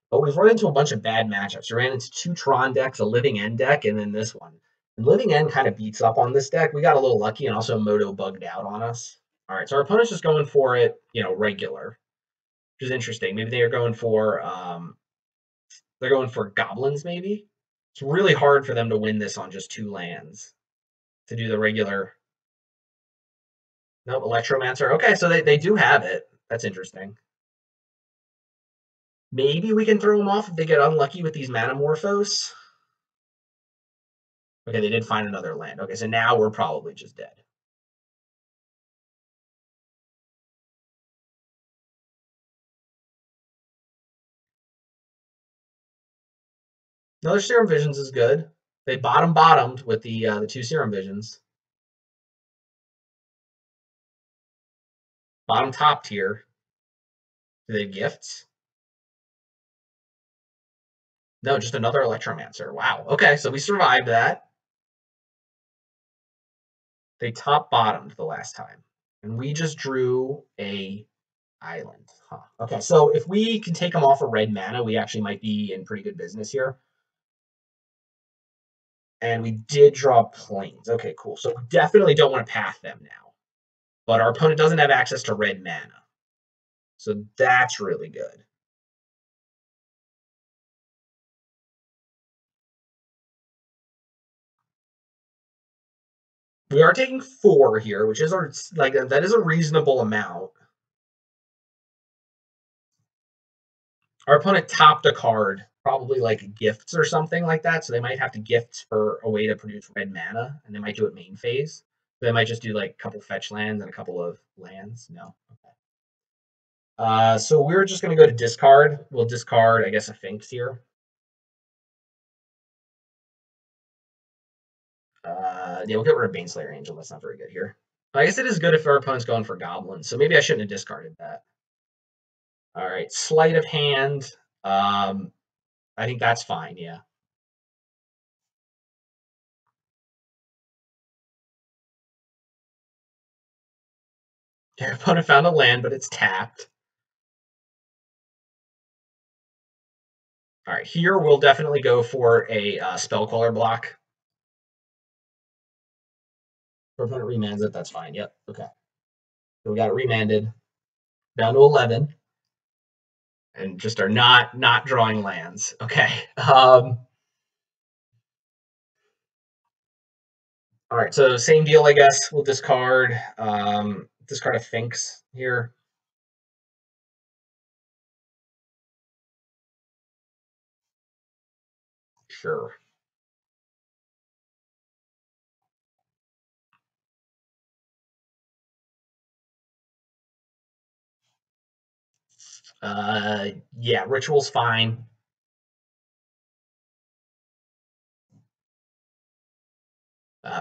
But we've run into a bunch of bad matchups. We ran into 2 Tron decks, a Living End deck, and then this one. And Living End kind of beats up on this deck. We got a little lucky, and also Moto bugged out on us. All right, so our opponent's just going for it, regular, which is interesting. Maybe they're going for goblins, maybe? It's really hard for them to win this on just 2 lands to do the regular. Nope, Electromancer. Okay, so they do have it. That's interesting. Maybe we can throw them off if they get unlucky with these Manamorphos. Okay, they did find another land. Okay, so now we're probably just dead. Another Serum Visions is good. They bottomed with the 2 Serum Visions. Bottom top tier. Do they have gifts? No, just another Electromancer. Wow. Okay, so we survived that. They top bottomed the last time. And we just drew a Island. Huh. Okay, so if we can take them off of red mana, we actually might be in pretty good business here. And we did draw planes. Okay, cool. So we definitely don't want to path them now. But our opponent doesn't have access to red mana. So that's really good. We are taking 4 here, which is that is a reasonable amount. Our opponent topped a card, probably like gifts or something like that. So they might have to gift for a way to produce red mana, and they might do it main phase. They might just do like a couple fetch lands and a couple of lands. No. Okay. So we're just going to go to discard. We'll discard, I guess, a Finks here. Yeah, we'll get rid of Baneslayer Angel. That's not very good here. I guess it is good if our opponent's going for Goblins. So maybe I shouldn't have discarded that. All right, sleight of hand. I think that's fine. Yeah. Your opponent found a land, but it's tapped. All right, here we'll definitely go for a Spellcaller block. Our opponent remands it. That's fine. Yep. Okay. So we got it remanded down to 11, and just are not drawing lands. Okay. All right. So same deal, I guess. We'll discard discard a Finks here. Sure. Yeah, ritual's fine.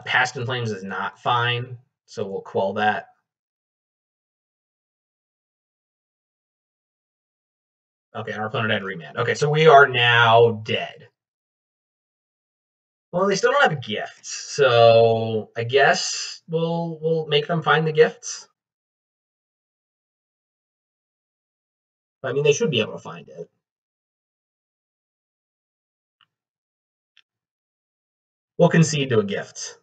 Past in Flames is not fine, so we'll quell that. Okay, our opponent had remand. Okay, so we are now dead. Well, they still don't have gifts, so I guess we'll make them find the gifts. I mean, they should be able to find it. We'll concede to a gift.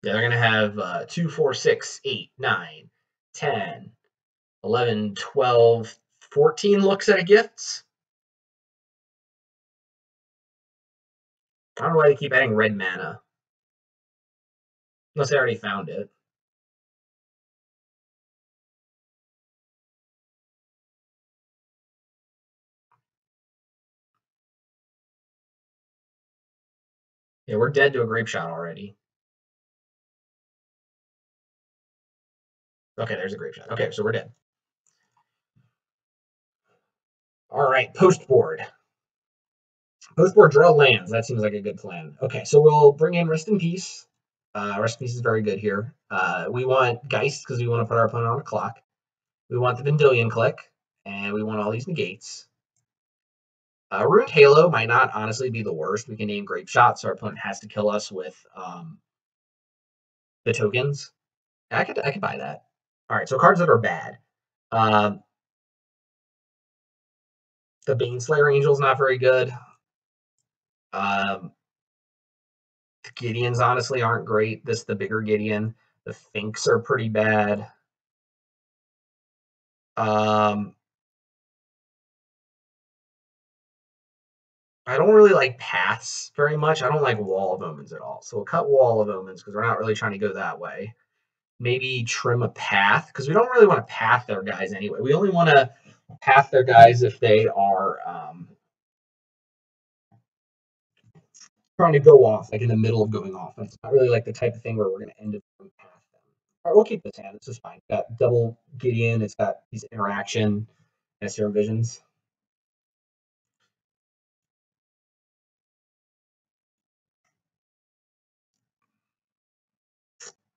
Yeah, they're going to have 2, 4, 6, 8, 9, 10, 11, 12, 14 looks at a gifts. I don't know why they keep adding red mana. Unless they already found it. Yeah, we're dead to a grape shot already. Okay, there's a grape shot. Okay, so we're dead. All right, post board. Post board, draw lands. That seems like a good plan. Okay, so we'll bring in Rest in Peace. Rest in Peace is very good here. We want Geist because we want to put our opponent on a clock. We want the Vendilion Click, and we want all these negates. Ruined Halo might not honestly be the worst. We can name Grape Shot, so our opponent has to kill us with the tokens. I could buy that. All right, so cards that are bad. The Baneslayer Angel is not very good. The Gideons honestly aren't great. The bigger Gideon. The Finks are pretty bad. I don't really like paths very much. I don't like Wall of Omens at all. So we'll cut Wall of Omens because we're not really trying to go that way. Maybe trim a path because we don't really want to path their guys anyway. We only want to path their guys if they are trying to go off, like in the middle of going off. It's not really like the type of thing where we're going to end up and path them. All right, we'll keep this hand. This is fine. It's got double Gideon. It's got these interaction and Serum Visions.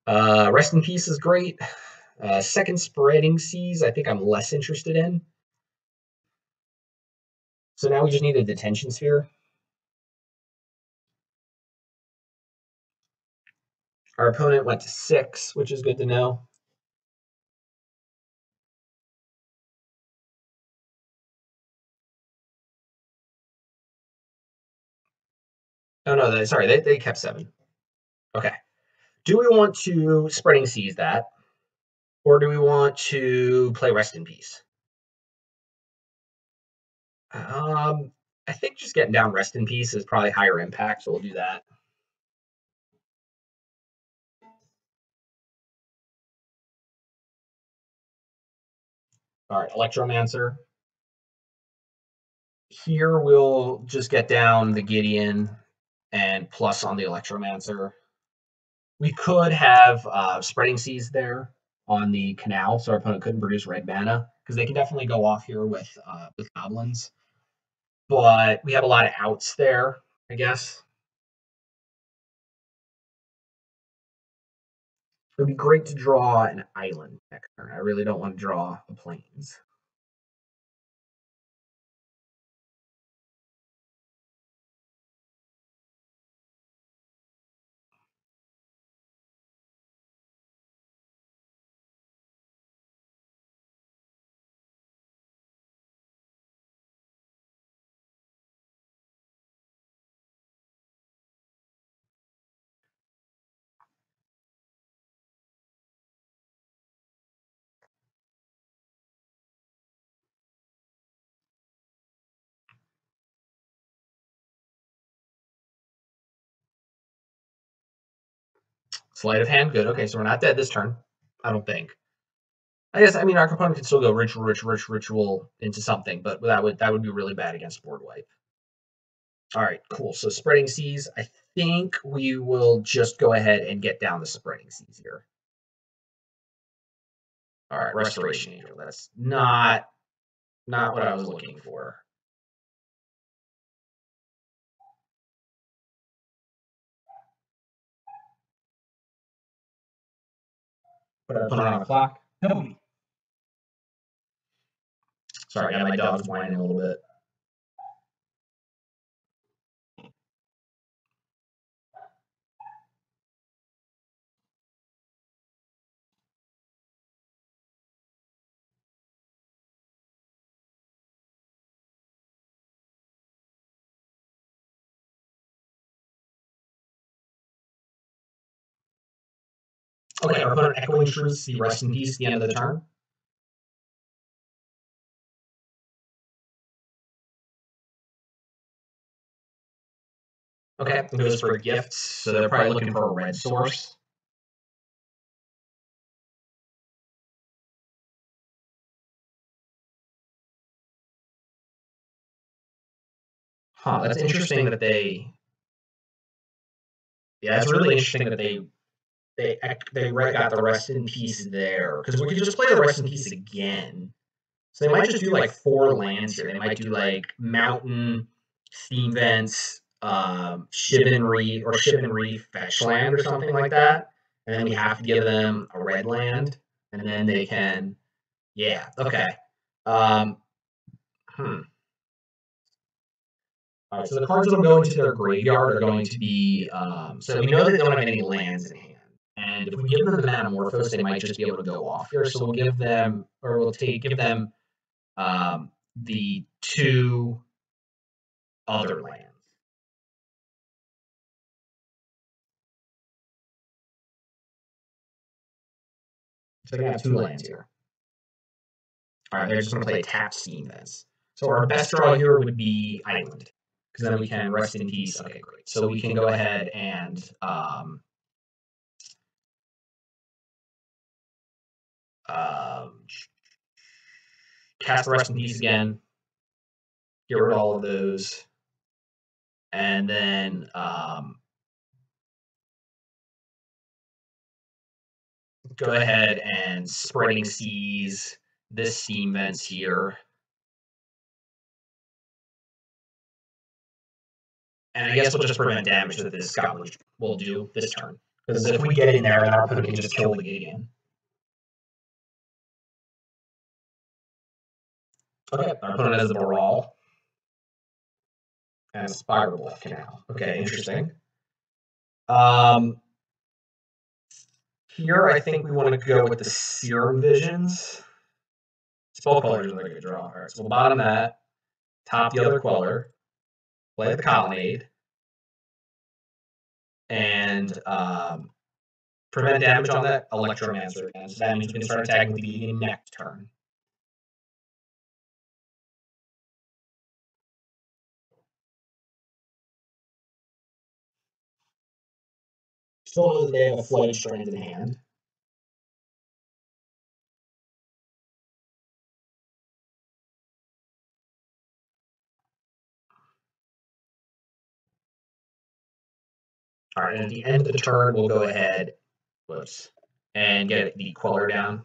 Rest in Peace is great. Second Spreading Seas, I think I'm less interested in. So now we just need a Detention Sphere. Our opponent went to 6, which is good to know. Oh, no, sorry, they kept 7. Okay. Do we want to Spreading Seas that? Or do we want to play Rest in Peace? I think just getting down Rest in Peace is probably higher impact, so we'll do that. All right, Electromancer. Here we'll just get down the Gideon and plus on the Electromancer. We could have Spreading Seas there on the Canal, so our opponent couldn't produce red mana, because they can definitely go off here with Goblins. But we have a lot of outs there, I guess. It would be great to draw an island next turn. I really don't want to draw the plains. Sleight of hand, good. Okay, so we're not dead this turn. I don't think. I guess our opponent could still go ritual into something, but that would be really bad against board wipe. All right, cool. So Spreading Seas, I think we will just go ahead and get down the Spreading Seas here. All right, Restoration Angel. That's not what I was looking for. Put it on the clock. Nobody. Sorry, yeah, my dog's whining a little bit. Okay, our opponent Echoing Truths the Rest in Peace at the end of the turn. Okay, it goes for gifts, so they're probably looking for a red source. Huh, that's interesting that they... Yeah, it's really interesting that they got the Rest in Peace there, because we could just play the Rest in Peace again. So they might just do like 4 lands here. They might do like Mountain, Steam Vents, Chivalry, or Chivalry Fetch Land or something like that. And then we have to give them a red land, and then they can... Yeah, okay. All right, so the cards that will go into their graveyard are going to be... so we know that they don't have any lands in hand. And if we give them the Metamorphose, they might just be able to go off here. So we'll give them, or we'll give them the 2 other lands. So they're going to have 2 lands here. All right, they're just going to play tap Steam Vents. So our best draw here would be Island, because then we can Rest in Peace. Okay, great. So we can go ahead and cast the Rest in Peace again, get rid of all of those, and then go ahead and Spreading Seas this Steam Vents here. And I guess we'll just prevent damage that this Goblin will do this turn, Because if we get in there, then our opponent can just kill the Gideon. Okay, our opponent has the Baral. And a Spiral Bluff Canal. Okay, interesting. Here, I think we want to go with the Serum Visions. Spell Queller is a good draw. All right, so we'll bottom that, top the other Queller, play the Colonnade, and prevent damage on that Electromancer again. So that means we can start attacking with the Gideon next turn. Still know that they have a Flooded Strand in hand. All right, and at the end of the turn, we'll go ahead, and get the Queller down.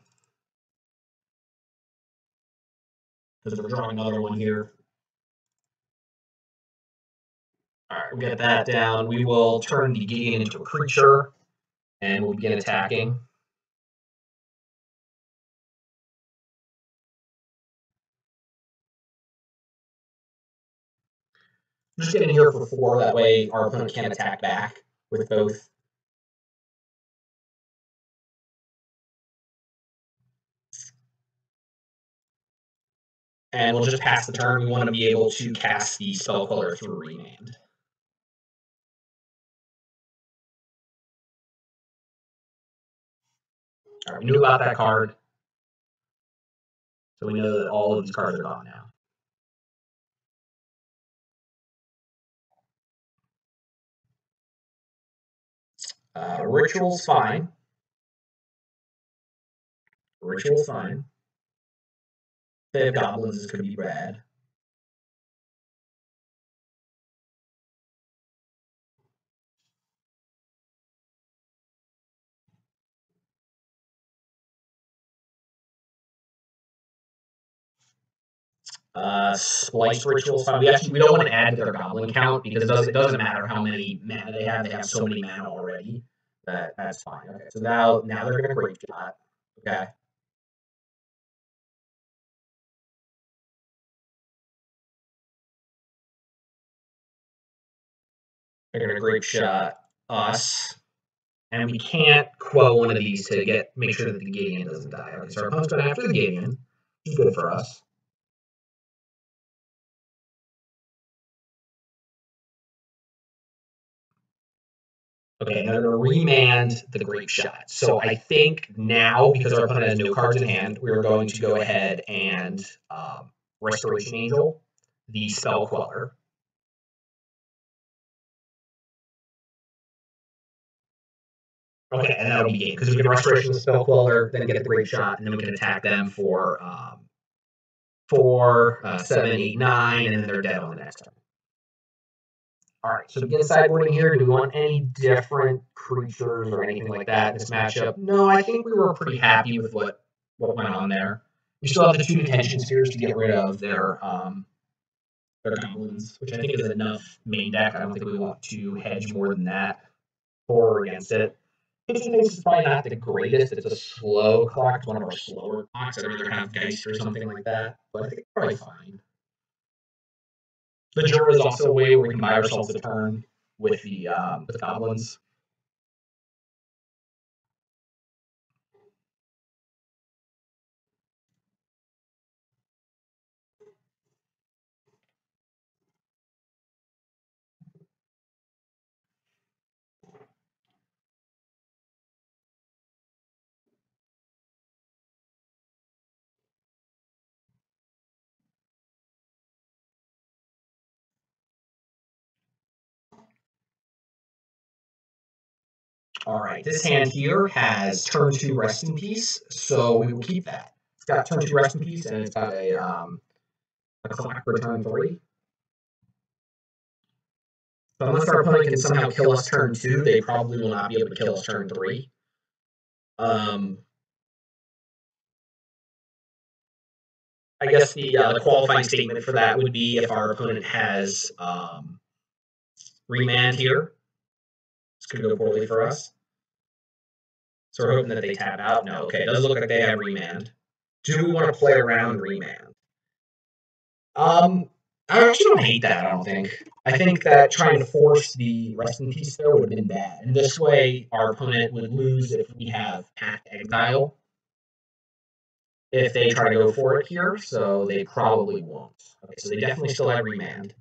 Because we're drawing another one here. All right, we'll get that down. We will turn the Gideon into a creature, and we'll begin attacking. Just get in here for 4, that way our opponent can't attack back with both. And we'll just pass the turn. We want to be able to cast the Spell Queller through Remand. All right, we knew about that card. So we know that all of these cards are gone now. Ritual's fine. Ritual's fine. They have goblins, this could be bad. Splice Ritual's fine. We don't want to add to their goblin count because it doesn't matter how many mana they have. They have so many mana already. That's fine. Okay, so now they're gonna Great Shot. Okay. They're gonna Great Shot us. And we can't quell one of these to make sure that the Gideon doesn't die. Okay, so our opponent's going after the Gideon, which is good for us. Okay, and they're going to remand the Grape Shot. So I think now, because our opponent has no cards in hand, we're going to go ahead and Restoration Angel, the Spell Queller. Okay, and that'll be game, because we can Restoration the Spell Queller, then get the Grape Shot, and then we can attack them for 4, 7, 8, 9, and then they're dead on the next turn. All right, so to get sideboarding here, do we want any different creatures or anything like that in this matchup? No, I think we were pretty happy with what went on there. We still have the 2 Detention Spheres to get rid of their goblins, which I think is enough main deck. I don't think we want to hedge more than that for or against it. Kitchen Face is probably not the greatest. It's a slow clock. It's one of our slower clocks. I'd rather have Geist or something like that, but I think it's probably fine. The Jura is also a way where we can buy ourselves a turn with the goblins. All right, this hand here has turn 2 Rest in Peace, so we will keep that. It's got turn 2 Rest in Peace, and it's got a clock for turn 3. So unless our opponent can somehow kill us turn 2, they probably will not be able to kill us turn 3. I guess the qualifying statement for that would be if our opponent has Remand here. This could go poorly for us. So we're hoping that they tap out. No, okay, it does look like they have remand. Do we want to play around remand? I actually don't hate that, I don't think. I think that trying to force the rest in peace there would have been bad. And this way, our opponent would lose if we have Path Exile. If they try to go for it here, so they probably won't. Okay, so they definitely still have remand.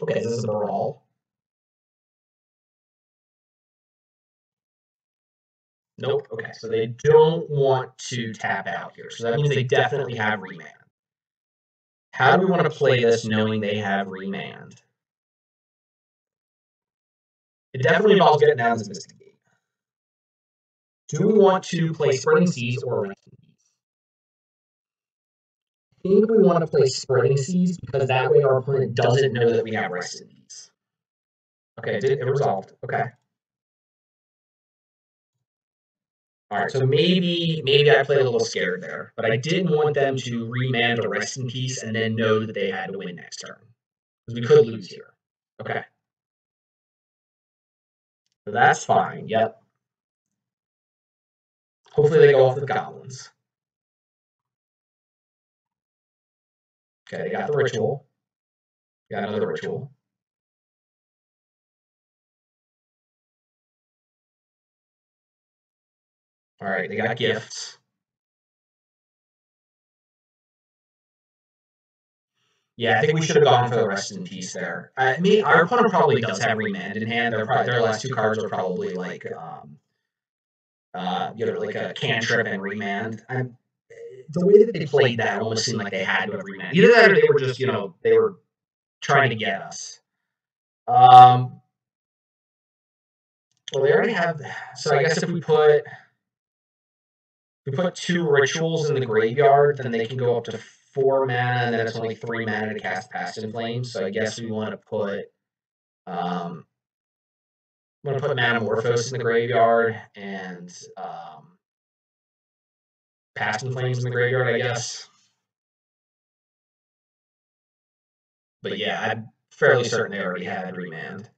Okay, this is a brawl. Nope. Okay, so they don't want to tap out here. So that means they definitely have remand. How do we want to play this knowing they have remand? It definitely involves getting down as Investigate. Do we want to play Spreading Seas or Rest in Peace? I think we want to play Spreading Seas because that way our opponent doesn't know that we have Rest in Peace. Okay, it resolved. Okay. All right, so maybe I played a little scared there, but I didn't want them to remand or Rest in Peace and then know that they had to win next turn, because we could lose here. Okay. So that's fine, yep. Hopefully they go off with goblins. Okay, they got the ritual. Got another ritual. All right, they got gifts. Yeah, I think we should have gone for the Rest in Peace there. Our opponent probably does have remand in hand. Their last two cards are probably like like a cantrip and remand. The way that they played that almost seemed like they had to have remand. Either that or they were just, they were trying to get us. Well, they already have. So I guess if we put two rituals in the graveyard, then they can go up to 4 mana, and then it's only 3 mana to cast Past in Flames. So I guess we want to put Manamorphose in the graveyard and Past in Flames in the graveyard, I guess. But yeah, I'm fairly certain they already had remand.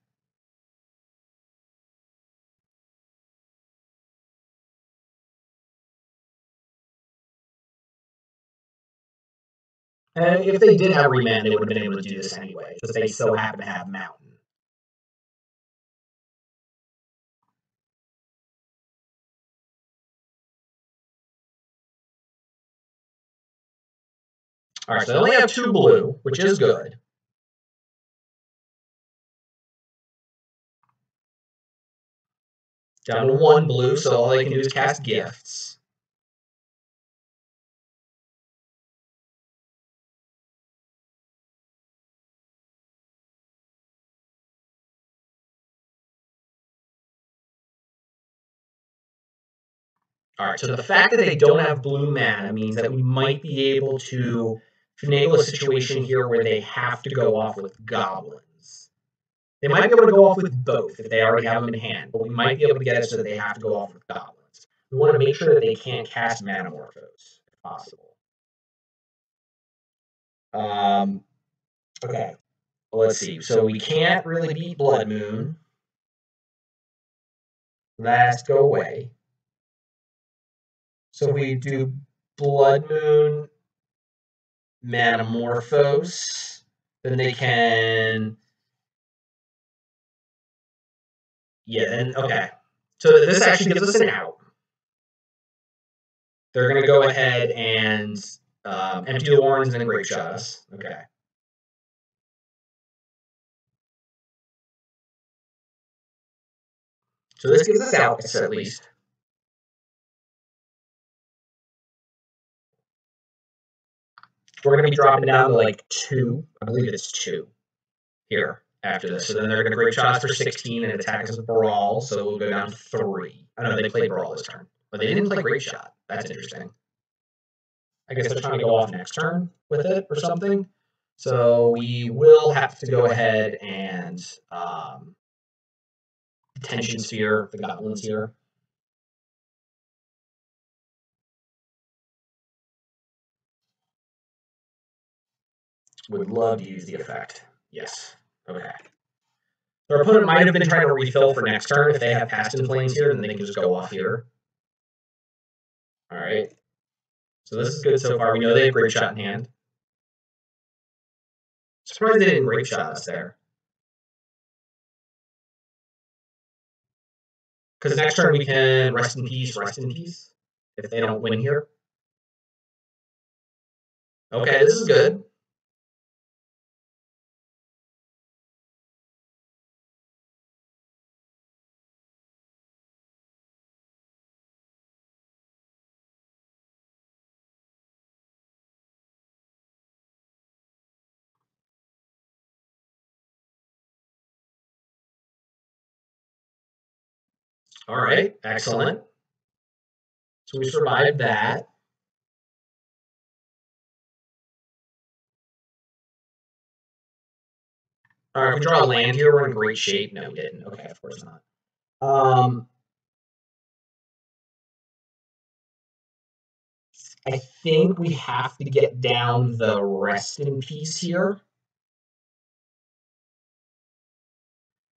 And if they did have remand, they would have been able to do this anyway, because they so happen to have Mountain. All right, so they only have 2 blue, which is good. Down to 1 blue, so all they can do is cast gifts. All right, so the fact that they don't have blue mana means that we might be able to finagle a situation here where they have to go off with goblins. They might be able to go off with both if they already have them in hand, but we might be able to get it so that they have to go off with goblins. We want to make sure that they can't cast Manamorphose, if possible. Okay, well, let's see. So we can't really beat Blood Moon. That has to go away. So if we do Blood Moon, Manamorphose, then they can. Yeah, then, okay. So this actually gives us an out. They're going to go ahead and empty the warrens and then grape shot us. Okay. So this gives us outs at least. We're going to be dropping down to like 2. I believe it's 2 here after this. So then they're going to grape shot us for 16 and attack us with Brawl. So we'll go down to 3. I don't know, they played Brawl this turn. But they didn't play Grape Shot. That's interesting. I guess they're trying to go off next turn with it or something. So we will have to go ahead and Tension Sphere, the Goblins here. Would love to use the effect. Yes. Okay. Their opponent might have been trying to refill for next turn. If they have Past in Flames here, then they can just go off here. Alright. So this is good so far. We know they have Grape Shot in hand. Surprised they didn't Grape Shot us there. Because next turn we can rest in peace, if they don't win here. Okay, this is good. All right, excellent. So we survived that. All right, if we draw a land here, we're in great shape. No, we didn't. Okay, of course not. I think we have to get down the rest in peace here.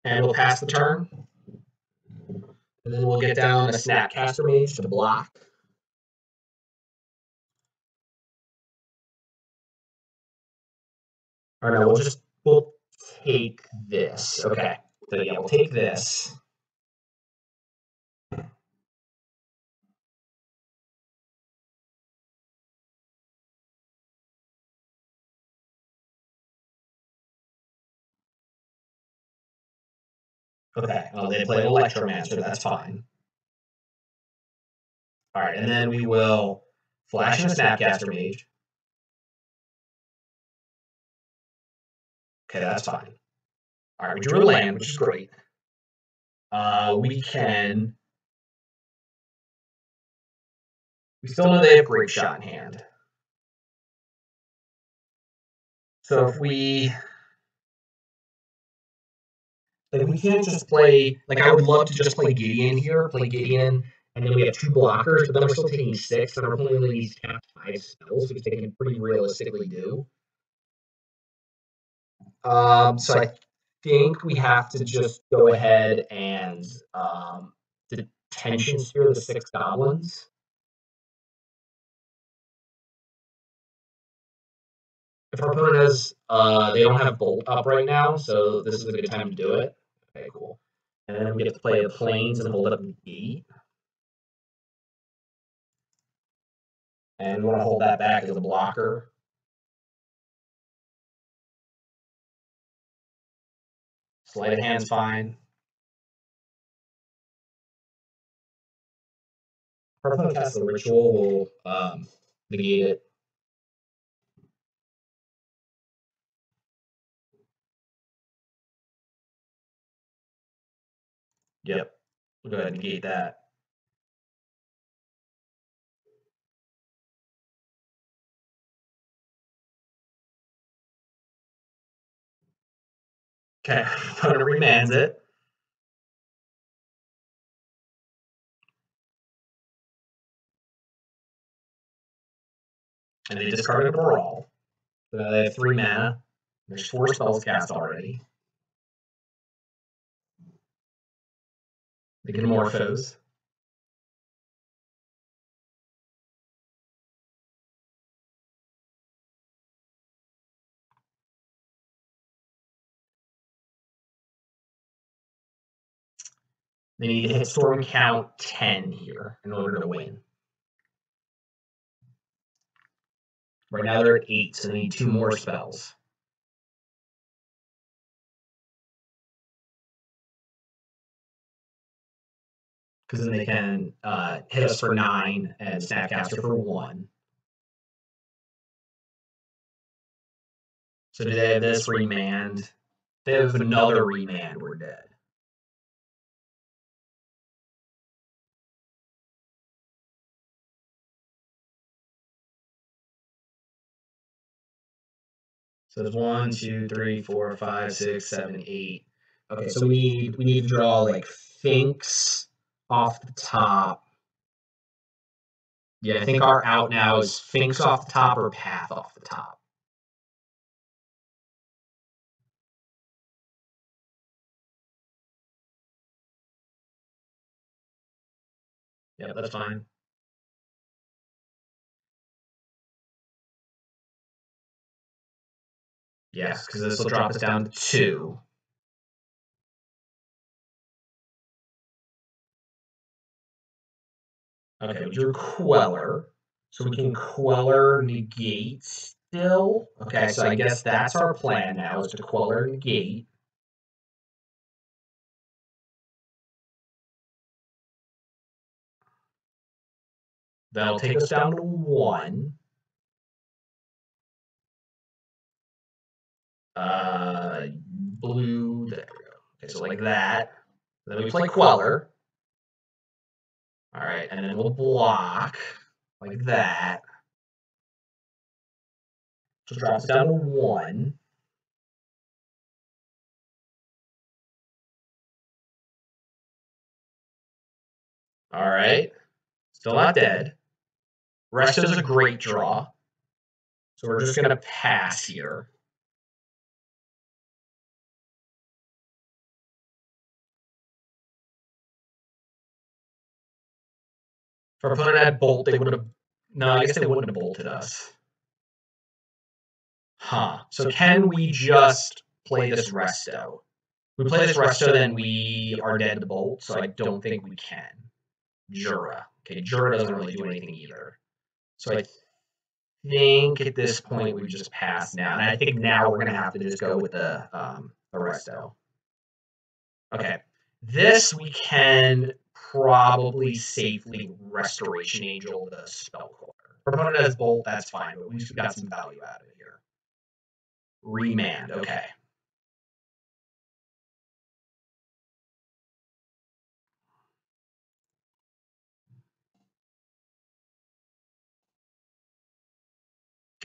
And we'll pass the turn. And then we'll get down a Snapcaster Mage to block. Or no, we'll take this. Okay. So yeah, we'll take this. Okay. Well, they play Electromancer. That's fine. All right, and then we will flash in a Snapcaster Mage. Okay, that's fine. All right, we drew a land, which is great. We still know they have Grape Shot in hand. So if we can't just play, I would love to just play Gideon here, and then we have 2 blockers, but then we're still taking 6, and our opponent only needs to cast 5 spells, which they can pretty realistically do. So I think we have to just go ahead and Detention Sphere the 6 goblins. If our opponent has, they don't have Bolt up right now, so this is a good time to do it. Okay, cool. And then we get to play the Plains and hold up Negate. And we want to hold that back as a blocker. Sleight of hand's fine. If our opponent casts the Ritual, we'll negate it. Yep. We'll go ahead and negate that. Okay, opponent remands it. And they discarded a Brawl. So now they have 3 mana. There's 4 spells cast already. They can Morphos. They need to hit Storm count 10 here in order to win. Right now they're at 8, so they need 2 more spells. Because then they can hit us for 9 and Snapcaster for 1. So do they have this remand? They have another remand, we're dead. So there's 1, 2, 3, 4, 5, 6, 7, 8. Okay, so we need to draw like Finks off the top. Yeah, I think our out now is Finks off the top or Path off the top. Yep, that's fine. Yes, because this will drop us down to 2. Okay, we drew Queller. So we can Queller negate still. Okay, so I guess that's our plan now, is to Queller negate. That'll take us down to 1. Blue, there we go. Okay, so like that. Then we play Queller. All right, and then we'll block like that. Just drops us down to 1. All right, still not dead. Rest is a great draw. So we're just going to pass here. If our opponent had bolt, they would have... No, I guess they wouldn't have bolted us. Huh. So can we just play this resto? If we play this resto, then we are dead to bolt, so I don't think we can. Jura. Okay, Jura doesn't really do anything either. So I think at this point we just pass now. And I think now we're going to have to just go with the resto. Okay. This we can probably safely Restoration Angel the spell core. If our opponent has bolt, that's fine, but we just got some value out of it here. Remand, okay.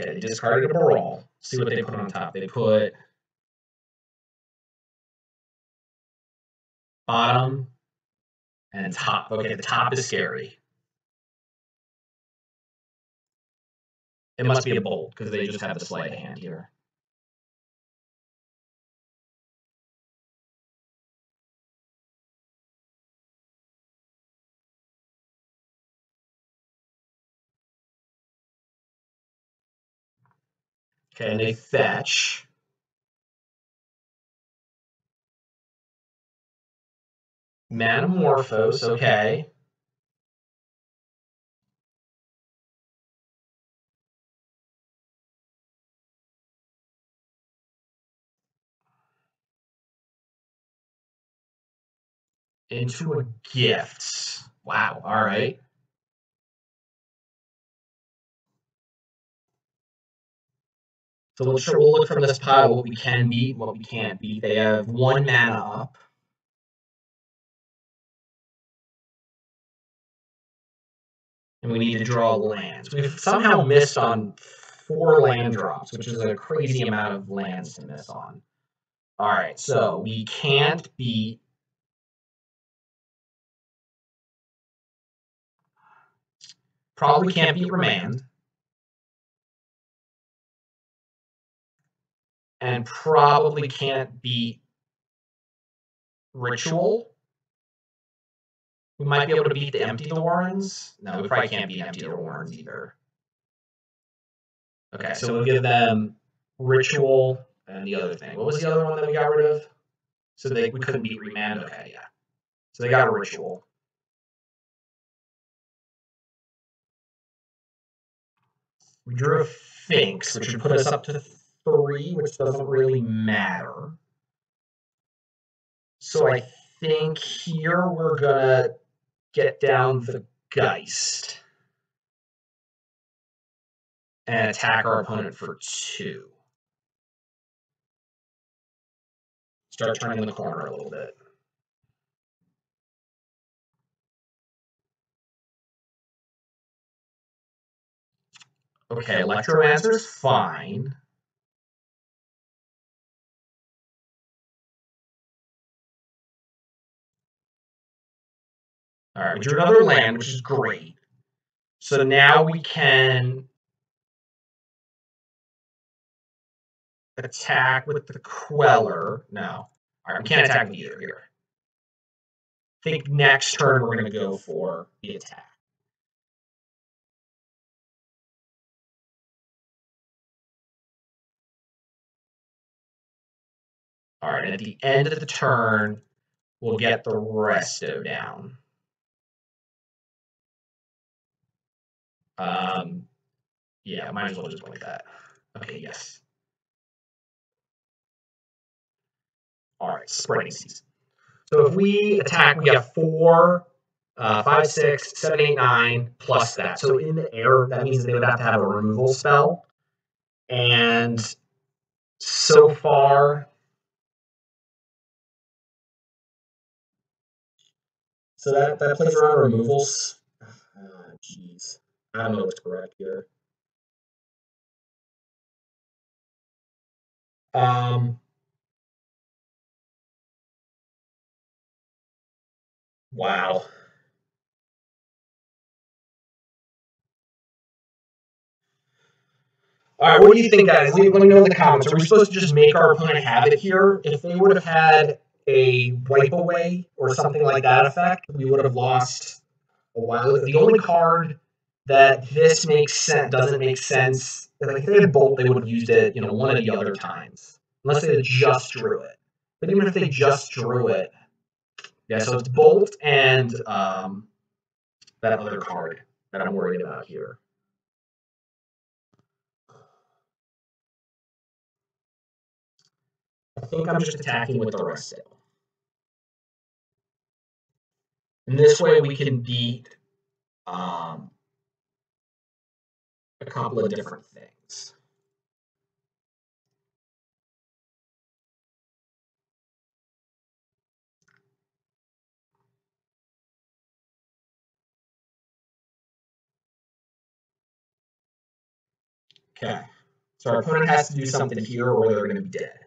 Okay, they discarded a Brawl. See what they put on top. They put bottom and top. Okay, the top is scary. It must be a bolt, because they just have the sleight of hand here. Okay, and they fetch. Manamorphose, okay. Into a gift. Wow, all right. So we'll look from this pile what we can beat, what we can't beat. They have 1 mana up. And we need to draw lands. We've somehow missed on 4 land drops, which is a crazy amount of lands to miss on. All right, so we can't beat... Probably can't beat Remand. And probably can't beat Ritual. We might be able to beat the Empty the Warrens. No, we probably can't beat Empty the Warrens either. Okay, so we'll give them Ritual and the other thing. What was the other one that we got rid of? So we couldn't beat Remand? Okay, yeah. So they got a Ritual. We drew a Sphinx, which would put us up to 3, which doesn't really matter. So I think here we're gonna get down the Geist and attack our opponent for 2. Start turning the corner a little bit. Okay, Electromancer's fine. All right, we drew another land, which is great. So now we can attack with the Queller. No. All right, we can't attack with either here. think next turn we're going to go for the attack. All right, and at the end of the turn, we'll get the resto down. Yeah, might as well just like that. Okay, yes. All right, spreading season. So if we attack, we have 4, 5, 6, 7, 8, 9, plus that. So in the air, that means they would have to have a removal spell. And so far, so that plays around removals. Jeez. I don't know what's correct here. Wow. All right, what do you think, guys? Let me know in the comments. Are we supposed to just make our opponent have it here? If they would have had a wipe away or something like that effect, we would have lost a while. The only card that this makes sense doesn't make sense. Like if they had Bolt, they would have used it, one of the other times, unless they had just drew it. But even if they just drew it, yeah. So it's Bolt and that other card that I'm worried about here. I think I'm just attacking with the resto. And this way we can beat a couple of different things. Okay. So our opponent has to do something here or they're going to be dead.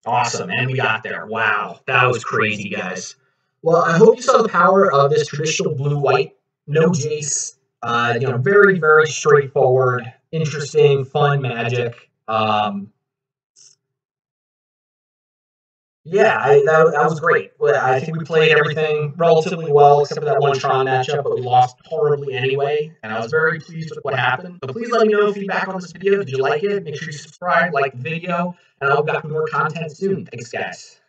Awesome, and we got there. Wow, that was crazy, guys. Well, I hope you saw the power of this traditional blue-white, no Jace. Very, very straightforward, interesting, fun magic. Yeah, that was great. I think we played everything relatively well, except for that one Tron matchup, but we lost horribly anyway, and I was very pleased with what happened. But please let me know feedback on this video. Did you like it? Make sure you subscribe, like the video, and I'll be back with more content soon. Thanks, guys.